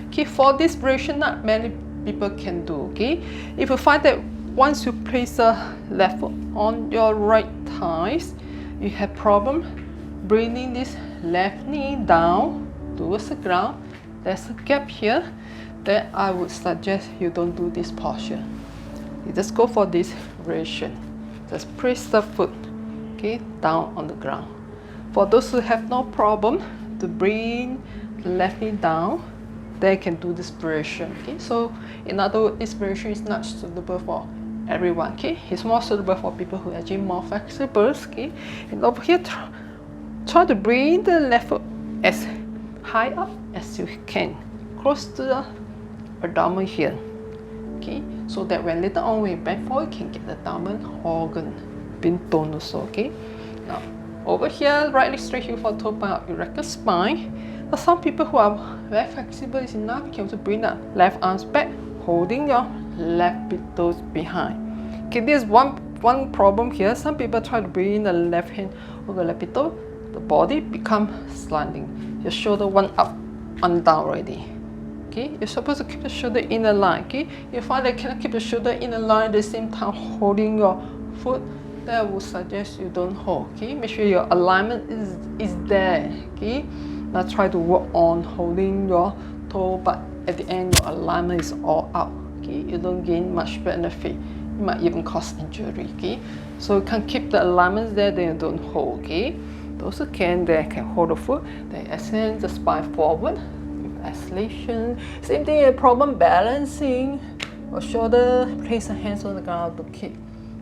Okay, for this variation, not many people can do. Okay, if you find that once you place the left foot on your right thighs, you have problem bringing this left knee down towards the ground, there's a gap here, then I would suggest you don't do this posture. You just go for this variation. Just press the foot, okay, down on the ground. For those who have no problem to bring the left knee down, they can do this variation. Okay, so in other words, this variation is not suitable for everyone. Okay, it's more suitable for people who are actually more flexible. Okay, and over here, try to bring the left foot as high up as you can, close to the abdomen here. Okay, so that when later on when you bend forward, you can get the abdomen organ being toned also. Okay, now over here, right leg straight heel for toe point up, erect spine. Now some people who are very flexible enough, you can also bring the left arms back, holding your left big toes behind. Okay, there's one problem here. Some people try to bring the left hand over the left big toe, the body become slanting. Your shoulder one up, one down already. Okay, you're supposed to keep the shoulder in a line. Okay, you find that you cannot keep the shoulder in a line at the same time holding your foot, that would suggest you don't hold. Okay, make sure your alignment is there. Okay, now try to work on holding your toe, but at the end your alignment is all out. Okay, you don't gain much benefit. You might even cause injury. Okay, so you can keep the alignments there, then you don't hold. Okay, those who can, they can hold the foot, they extend the spine forward. Exhalation. Same thing, a problem balancing or shoulder, place the hands on the ground to keep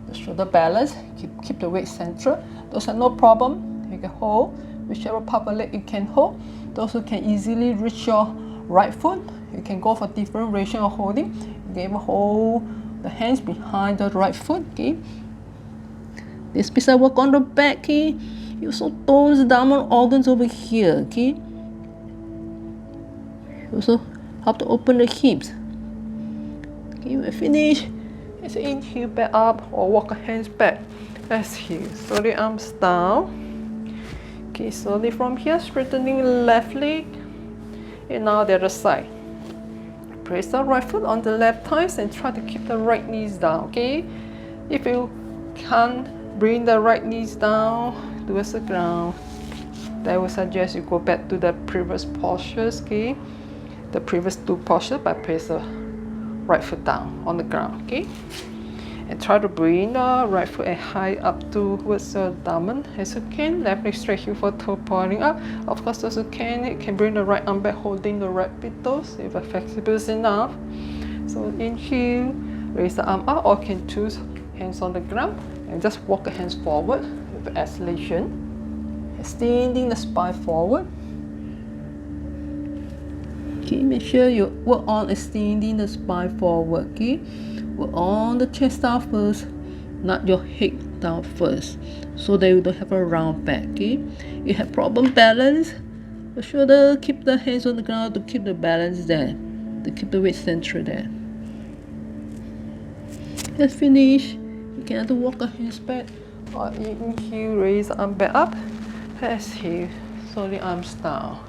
the shoulder balance, keep the weight central. Those are no problem, you can hold whichever part of the leg you can hold. Those who can easily reach your right foot, you can go for different ratio of holding. You can even hold the hands behind the right foot. Okay, this piece I work on the back. Okay, you also tone the abdominal organs over here. Okay, also help to open the hips. Okay, when finish, it's inhale back up or walk the hands back. Exhale, slowly arms down. Okay, slowly from here, straightening left leg. And now the other side. Place the right foot on the left thighs and try to keep the right knees down. Okay, if you can't bring the right knees down towards the ground, I would suggest you go back to the previous postures. Okay, the previous two postures, but place the right foot down on the ground. Okay, and try to bring the right foot as high up towards the abdomen as you can. Left leg straight heel for toe pointing up. Of course, as you can bring the right arm back, holding the right big toes if you're flexible enough. So inhale, raise the arm up, or you can choose hands on the ground and just walk the hands forward with exhalation, extending the spine forward. Okay, make sure you work on extending the spine forward. Okay, work on the chest down first, not your head down first, so that you don't have a round back. Okay, you have problem balance, the shoulder, keep the hands on the ground to keep the balance there, to keep the weight central there. Let's finish. You can either walk the hands back or inhale, raise the arm back up. Exhale, slowly arms down.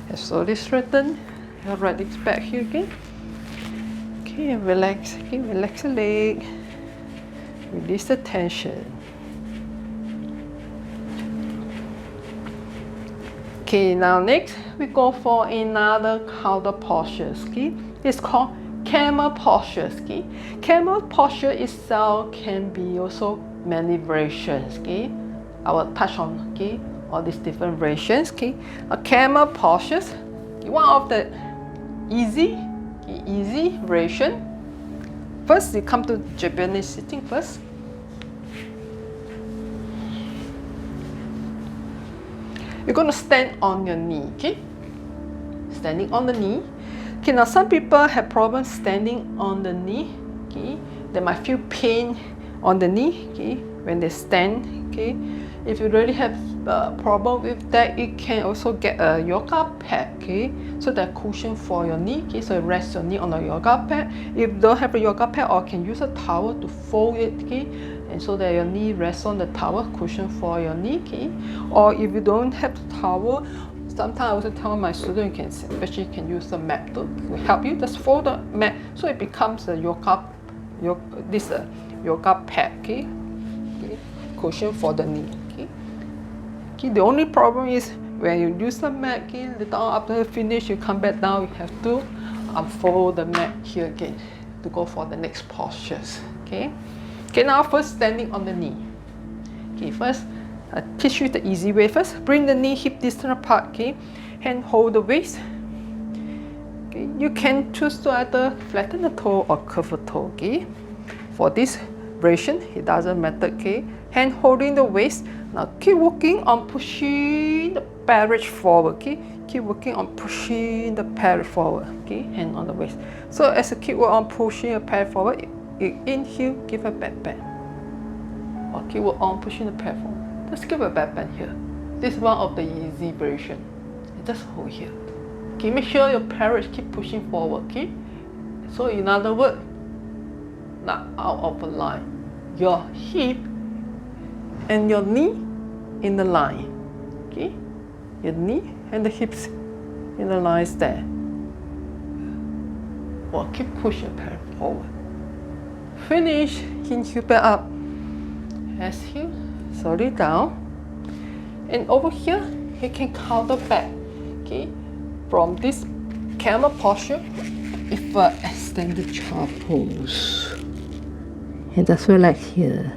And slowly straighten your right leg back here again. Okay, and relax. Okay, relax the leg. Release the tension. Okay, now next we go for another counter postures. Okay, it's called Camel postures. Okay, Camel posture itself can be also many variations. Okay, I will touch on all these different variations. Okay, a Camel postures. One of the easy variation. First, you come to Japanese sitting first. You're going to stand on your knee. Okay, standing on the knee. Okay, now some people have problems standing on the knee. Okay, they might feel pain on the knee. Okay, when they stand. Okay, if you really have a problem with that, you can also get a yoga pad. Okay, so that cushion for your knee. Okay, so rest your knee on a yoga pad. If you don't have a yoga pad, or can use a towel to fold it. Okay, and so that your knee rests on the towel cushion for your knee. Okay, or if you don't have the towel, sometimes I also tell my students, you can especially can use the mat to help you. Just fold the mat so it becomes a yoga pad. Okay, cushion for the knee. Okay, the only problem is when you use the mat, okay, later on after you finish, you come back down, you have to unfold the mat here again to go for the next postures. Okay, now first standing on the knee. Okay, first I teach you the easy way first. Bring the knee hip distance apart. Okay, hand hold the waist. Okay, you can choose to either flatten the toe or curve the toe. Okay, for this variation, it doesn't matter, okay? Hand holding the waist. Now keep working on pushing the pelvis forward, okay? Keep working on pushing the pelvis forward, okay? Hand on the waist. So as you keep work on pushing the pelvis forward, you inhale, give a back bend. Or keep work on pushing the pelvis forward. Just give a back bend here. This is one of the easy variation. You just hold here. Okay, make sure your pelvis keep pushing forward, okay? So in other words, not out of line. Your hip and your knee in the line. Okay? Your knee and the hips in the lines there. Well, keep pushing your pelvis forward. Finish. Inhale back up. Exhale. Slowly down. And over here, you can counter back. Okay? From this camel posture, if extended child pose. And just relax here.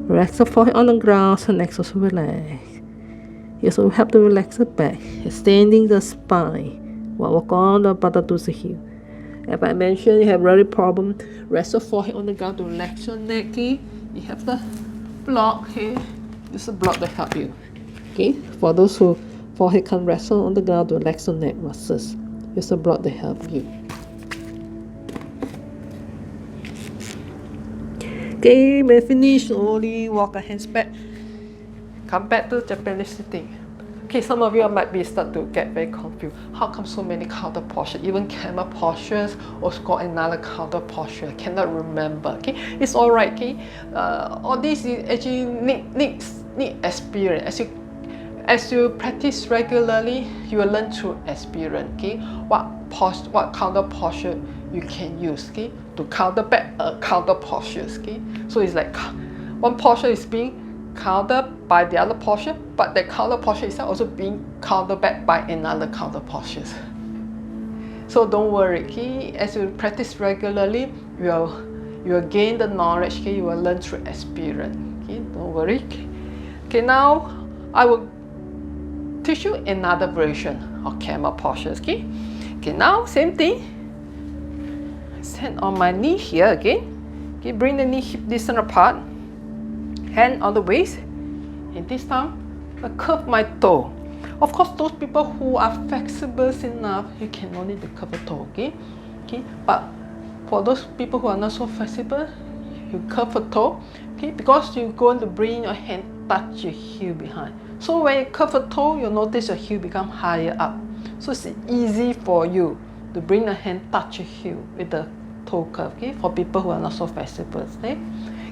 Relax the forehead on the ground, so next also relax. You also have to relax the back, extending the spine while work on the bottom to the heel. As I mentioned, you have really problem, rest the forehead on the ground to relax your neck. Okay? You have the block here. This is a block to help you. Okay? For those who forehead can't rest on the ground to relax the neck muscles, here's a block to help you. Okay, when finish, slowly walk the hands back. Come back to Japanese sitting. Okay, some of you might be start to get very confused. How come so many counter postures? Even camel postures also got another counter posture. Cannot remember. Okay, it's all right. Okay, all this is actually need experience. As you practice regularly, you will learn through experience. Okay, what counter posture you can use. Okay, to counter back counter postures. Okay, so it's like one posture is being countered by the other posture, but the counter posture itself also being countered back by another counter postures. So don't worry. Okay, as you practice regularly, you will gain the knowledge. Okay, you will learn through experience. Okay, don't worry. Okay, now I will teach you another version of camel postures. Okay, now same thing. Stand on my knee here again. Okay, bring the knee hip distance apart. Hand on the waist. And this time, I curve my toe. Of course, those people who are flexible enough, you can only curve the toe. Okay, but for those people who are not so flexible, you curve the toe. Okay, because you're going to bring your hand touch your heel behind. So when you curve the toe, you'll notice your heel become higher up. So it's easy for you to bring the hand touch your heel with the toe curve. Okay, for people who are not so flexible.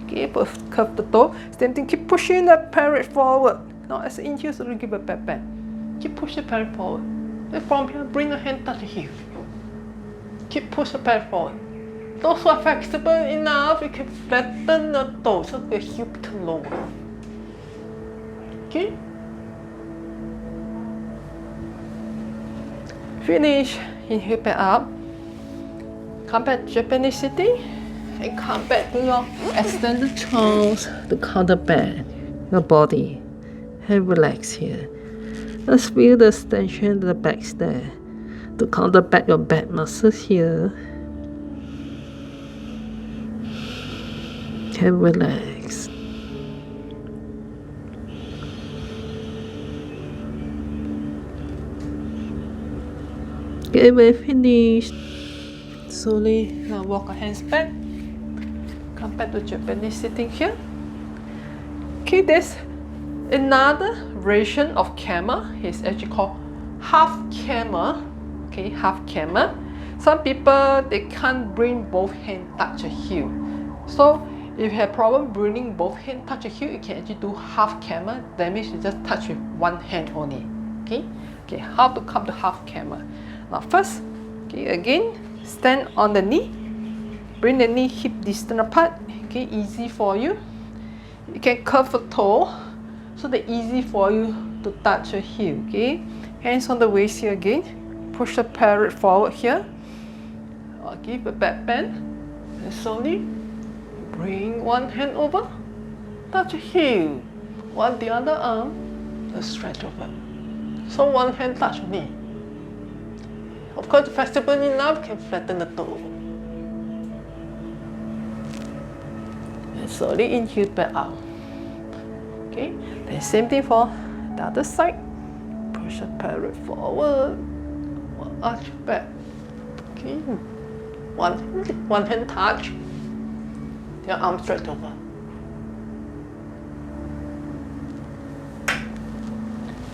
Okay, curve the toe. Same thing. Keep pushing the pelvis forward. Now as you inhale, so give a back bend. Keep pushing the pelvis forward. And from here, bring the hand touch the heel. Keep pushing the pelvis forward. Those who are flexible enough, you can flatten the toe so the heel becomes lower. Okay. Finish. Inhale back up. Come back to Japanese sitting. And come back to your extended chest to counter back your body. And relax here. Let's feel the extension of the back there. To counter back your back muscles here. And relax. Okay, we're finished. Slowly now walk your hands back. Come back to Japanese sitting here. Okay, there's another version of camel. It's actually called half camel. Okay, half camel. Some people, they can't bring both hands touch the heel. So if you have problem bringing both hands touch the heel, you can actually do half camel. That means you just touch with one hand only. Okay, how to come to half camel? Now first, okay, again, stand on the knee. Bring the knee hip distance apart. Okay, easy for you. You can curve the toe, so that easy for you to touch your heel. Okay, hands on the waist here again. Push the pelvis forward here. Give a back bend, and slowly bring one hand over, touch your heel, while the other arm just stretch over. So one hand touch your knee. Of course, flexible enough, can flatten the toe. and slowly inhale back out. Okay, then same thing for the other side. Push the pelvis forward, arch back. Okay, one hand touch, your arm straight over.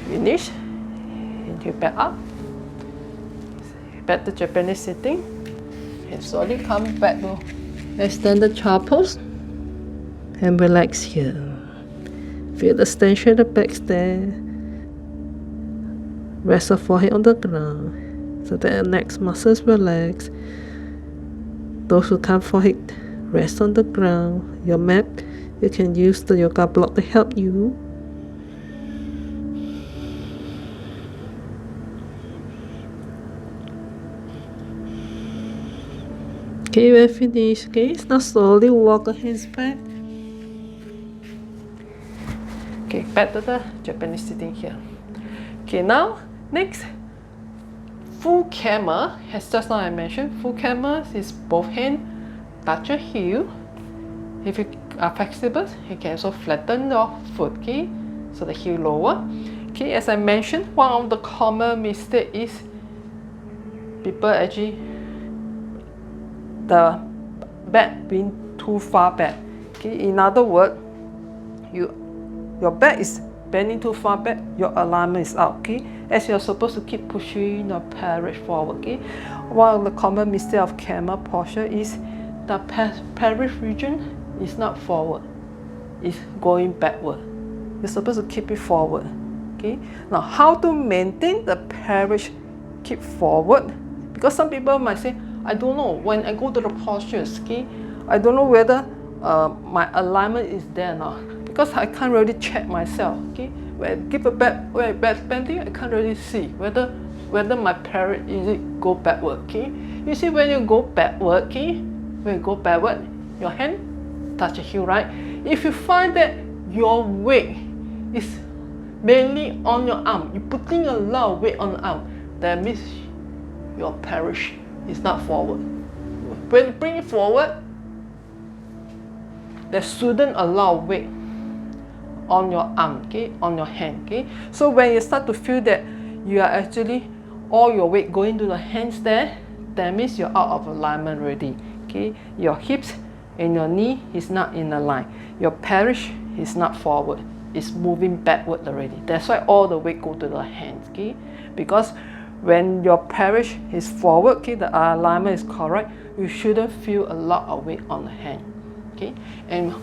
Finish, inhale back up. Back to Japanese sitting, and slowly come back to extended child pose, and relax here. Feel the tension of the back there. Rest the forehead on the ground so that the neck muscles relax. Those who can't forehead, rest on the ground. Your mat, you can use the yoga block to help you. Okay, we're finished. Okay, now slowly walk the hands back. Okay, back to the Japanese sitting here. Okay, now next, full camel. As just now I mentioned, full camel is both hands touch your heel. If you are flexible, you can also flatten your foot, okay, so the heel lower. Okay, as I mentioned, one of the common mistakes is people actually the back being too far back. Okay, in other words, your back is bending too far back, your alignment is out. Okay, as you're supposed to keep pushing your pelvis forward. Okay, one of the common mistakes of camel posture is the pelvis region is not forward, it's going backward. You're supposed to keep it forward. Okay, now how to maintain the pelvis keep forward? Because some people might say, I don't know, when I go to the postures, okay, I don't know whether my alignment is there or not, because I can't really check myself. Okay, when I give a back bending, I can't really see whether my pelvis is it go backward. Okay, you see when you go backward, okay, when you go backward, your hand touch the heel, right? If you find that your weight is mainly on your arm, you're putting a lot of weight on the arm, that means your pelvis is not forward. When you bring it forward, there shouldn't a lot of weight on your arm, okay, on your hand. Okay, so when you start to feel that you are actually all your weight going to the hands there, that means you're out of alignment already. Okay, your hips and your knee is not in a line. Your pelvis is not forward, it's moving backward already. That's why all the weight go to the hands. Okay, because when your pelvis is forward, okay, the alignment is correct, you shouldn't feel a lot of weight on the hand. Okay, and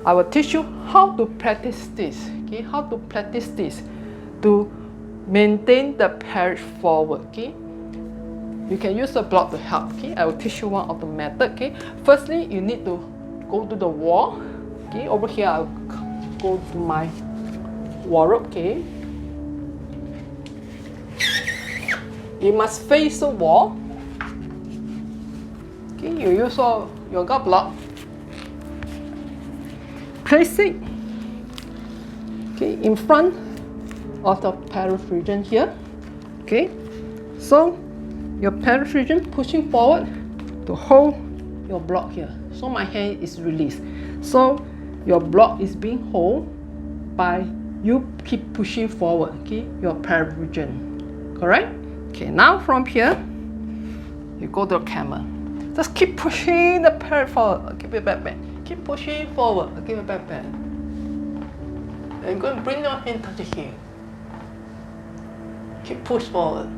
I will teach you how to practice this. Okay, how to practice this to maintain the pelvis forward. Okay, you can use the block to help. Okay, I will teach you one of the method. Okay, firstly, you need to go to the wall. Okay, over here I'll go to my wardrobe. Okay, you must face the wall. Okay, you use your yoga block. Place it, okay, in front of the pelvis region here. Okay, so your pelvis region pushing forward to hold your block here. So my hand is released. So your block is being held by you keep pushing forward. Okay, your pelvis region. Correct? Okay, now from here, you go to camel. Just keep pushing the pelvis forward. Keep it back. Keep pushing forward. Keep it back. And go and bring your hand touch the heel. Keep push forward.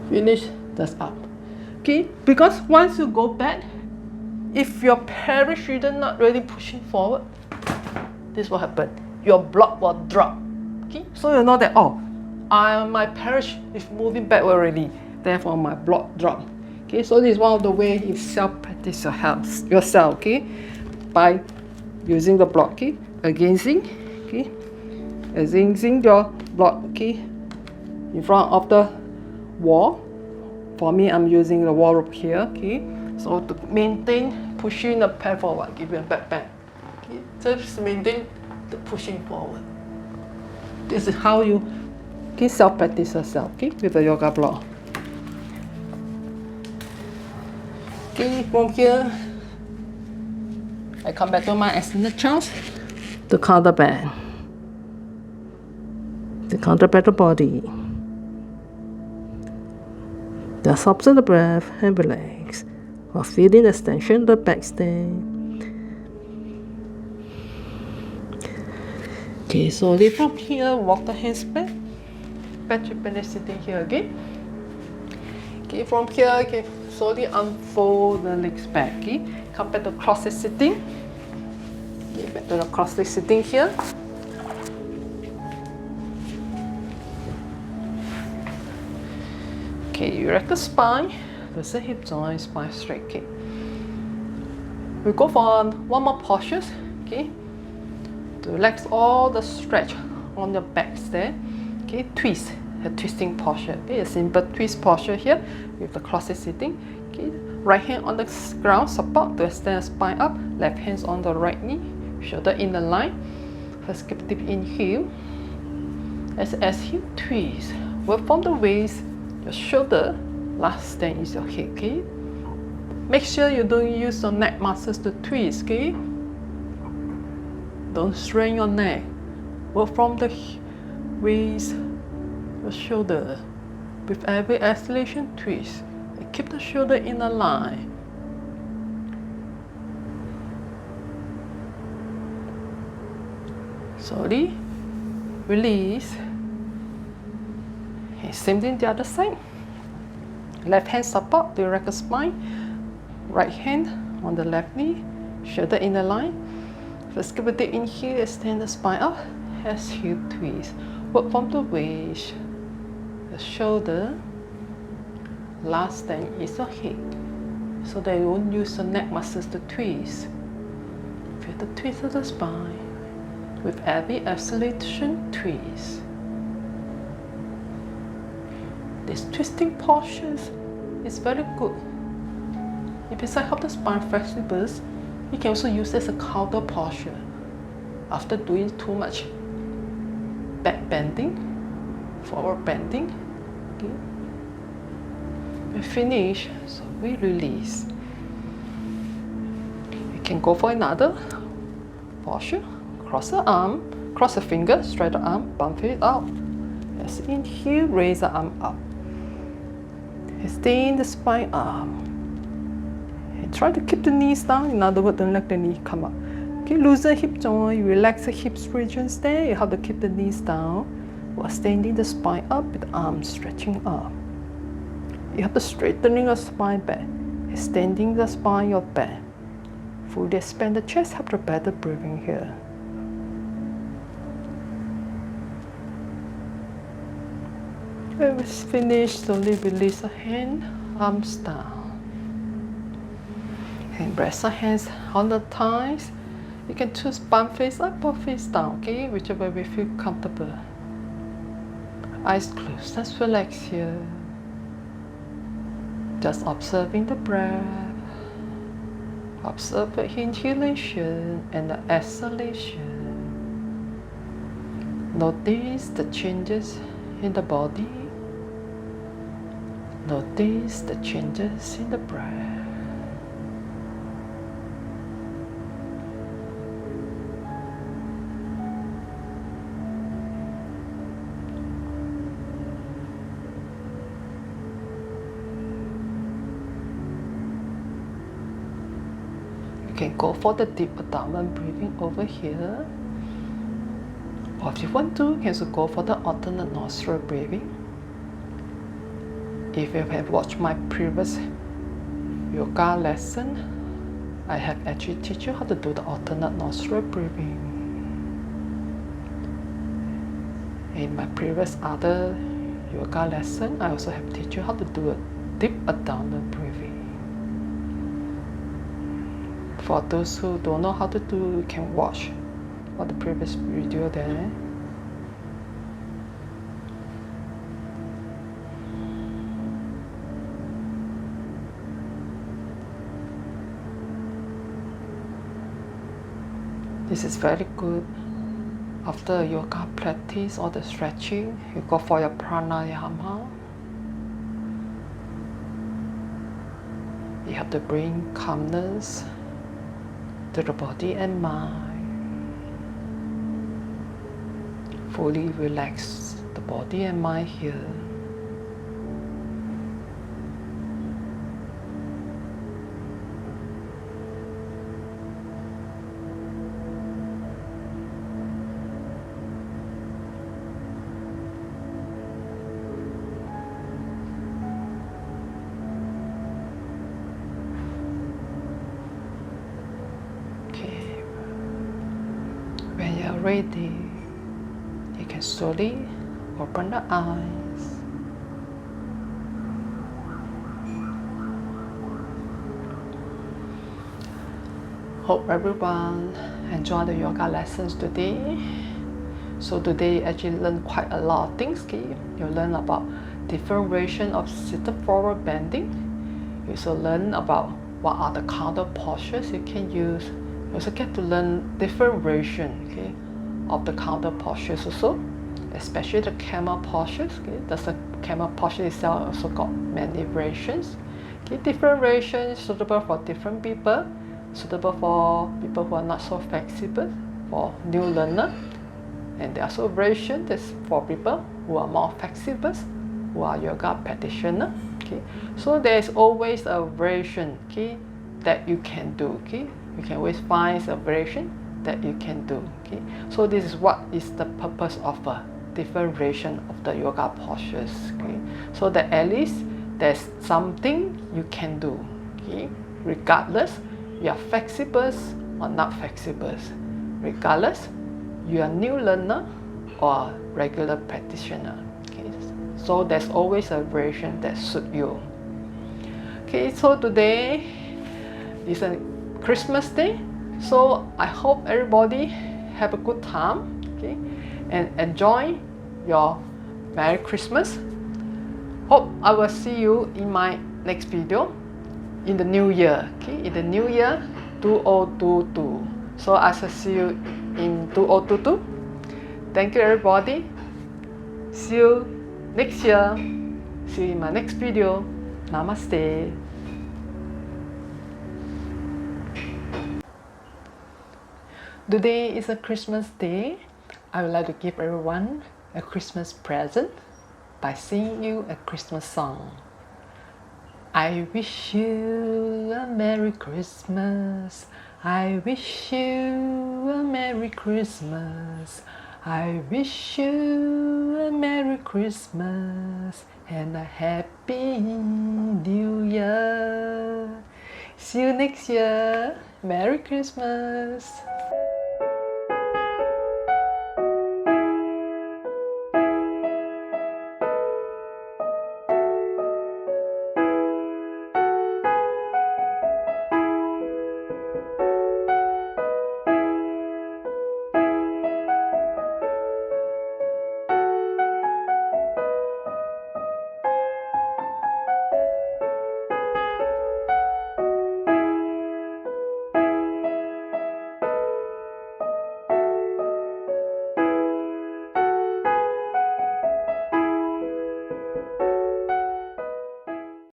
Finish. That's up. Okay, because once you go back, if your pelvis region not really pushing forward, this will happen. Your block will drop. Okay, so you know that, oh, my pelvis is moving backward already, therefore my block drop. Okay, so this is one of the ways you self-practice yourself, okay, by using the block, okay, against your block, okay, in front of the wall. For me, I'm using the wall rope here, okay, so to maintain pushing the pelvis forward, give it a back bend, okay, just maintain the pushing forward. This is how you self-practice yourself, okay, with the yoga block. Okay, from here, I come back to my extended chest, the counter bend, the counter bend the body. Just observe the breath and relax, while feeling the extension of the back stand. Okay, slowly from here, walk the hands back to belly sitting here again. Okay, from here, okay, slowly unfold the legs back. Okay, come back to cross-leg sitting. Okay, back to the cross-leg sitting here. Okay, erect the spine, loosen hip joint, spine straight. Okay, we go for one more posture. Okay, to relax all the stretch on your back there. Okay, twist, a twisting posture. Okay, a simple twist posture here with the cross-leg sitting. Okay, right hand on the ground, support to extend the spine up. Left hands on the right knee, shoulder in the line. First, keep deep inhale. As exhale, twist. Work from the waist, your shoulder. Last stand is your head. Okay. Make sure you don't use your neck muscles to twist. Okay. Don't strain your neck. Work from the waist, your shoulder. With every exhalation, twist. And keep the shoulder in a line. Slowly release. Okay, same thing the other side. Left hand support the erect spine. Right hand on the left knee, shoulder in a line. First, keep a deep inhale, extend the spine up. Exhale, twist. Work from the waist, the shoulder. Last stand is your head, so that you won't use the neck muscles to twist. Feel the twist of the spine. With every exhalation, twist. This twisting postures is very good. If besides help the spine flexible, you can also use it as a counter posture. After doing too much back bending, forward bending, okay. We finish, so we release. You can go for another posture. Cross the arm, cross the finger, straight the arm, bump it out. As inhale, raise the arm up. Extend the spine up. And try to keep the knees down. In other words, don't let the knee come up. Okay, loosen hip joint, relax the hips regions there. You have to keep the knees down while extending the spine up with the arms stretching up. You have to straightening your spine back, extending the spine your back. Fully expand the chest, have the better breathing here. When it's finished, slowly release the hand, arms down. And rest the hands on the thighs. You can choose palm face up or face down, okay? Whichever way you feel comfortable. Eyes closed, let's relax here. Just observing the breath. Observe the inhalation and the exhalation. Notice the changes in the body. Notice the changes in the breath. You can go for the deep abdomen breathing over here. Or if you want to, you can also go for the alternate nostril breathing. If you have watched my previous yoga lesson, I have actually teach you how to do the alternate nostril breathing. In my previous other yoga lesson, I also have teach you how to do a deep abdomen breathing. For those who don't know how to do, you can watch the previous video there. This is very good. After yoga practice or the stretching, you go for your pranayama. You help to bring calmness to the body and mind. Fully relax the body and mind here. When you're ready, you can slowly open the eyes. Hope everyone enjoyed the yoga lessons today. So today you actually learned quite a lot of things. Okay? You learn about different variations of seated forward bending. You also learn about what are the counter postures you can use. You also get to learn different variations, okay, of the counter postures also, especially the camel postures. Okay? The camel posture itself also got many variations. Okay? Different variations suitable for different people, suitable for people who are not so flexible, for new learner. And there are also variations that's for people who are more flexible, who are yoga practitioners. Okay? So there's always a variation, okay, that you can do. Okay? You can always find a variation that you can do. Okay? So this is what is the purpose of a different variation of the yoga postures. Okay? So that at least there's something you can do. Okay? Regardless you are flexible or not flexible. Regardless you are new learner or regular practitioner. Okay? So there's always a variation that suits you. Okay, so today is a Christmas Day, so I hope everybody have a good time, okay, and enjoy your Merry Christmas. Hope I will see you in my next video in the new year, okay, in the new year 2022. So I shall see you in 2022. Thank you everybody. See you next year. See you in my next video. Namaste. Today is a Christmas day. I would like to give everyone a Christmas present by singing you a Christmas song. I wish you a Merry Christmas. I wish you a Merry Christmas. I wish you a Merry Christmas and a Happy New Year. See you next year. Merry Christmas.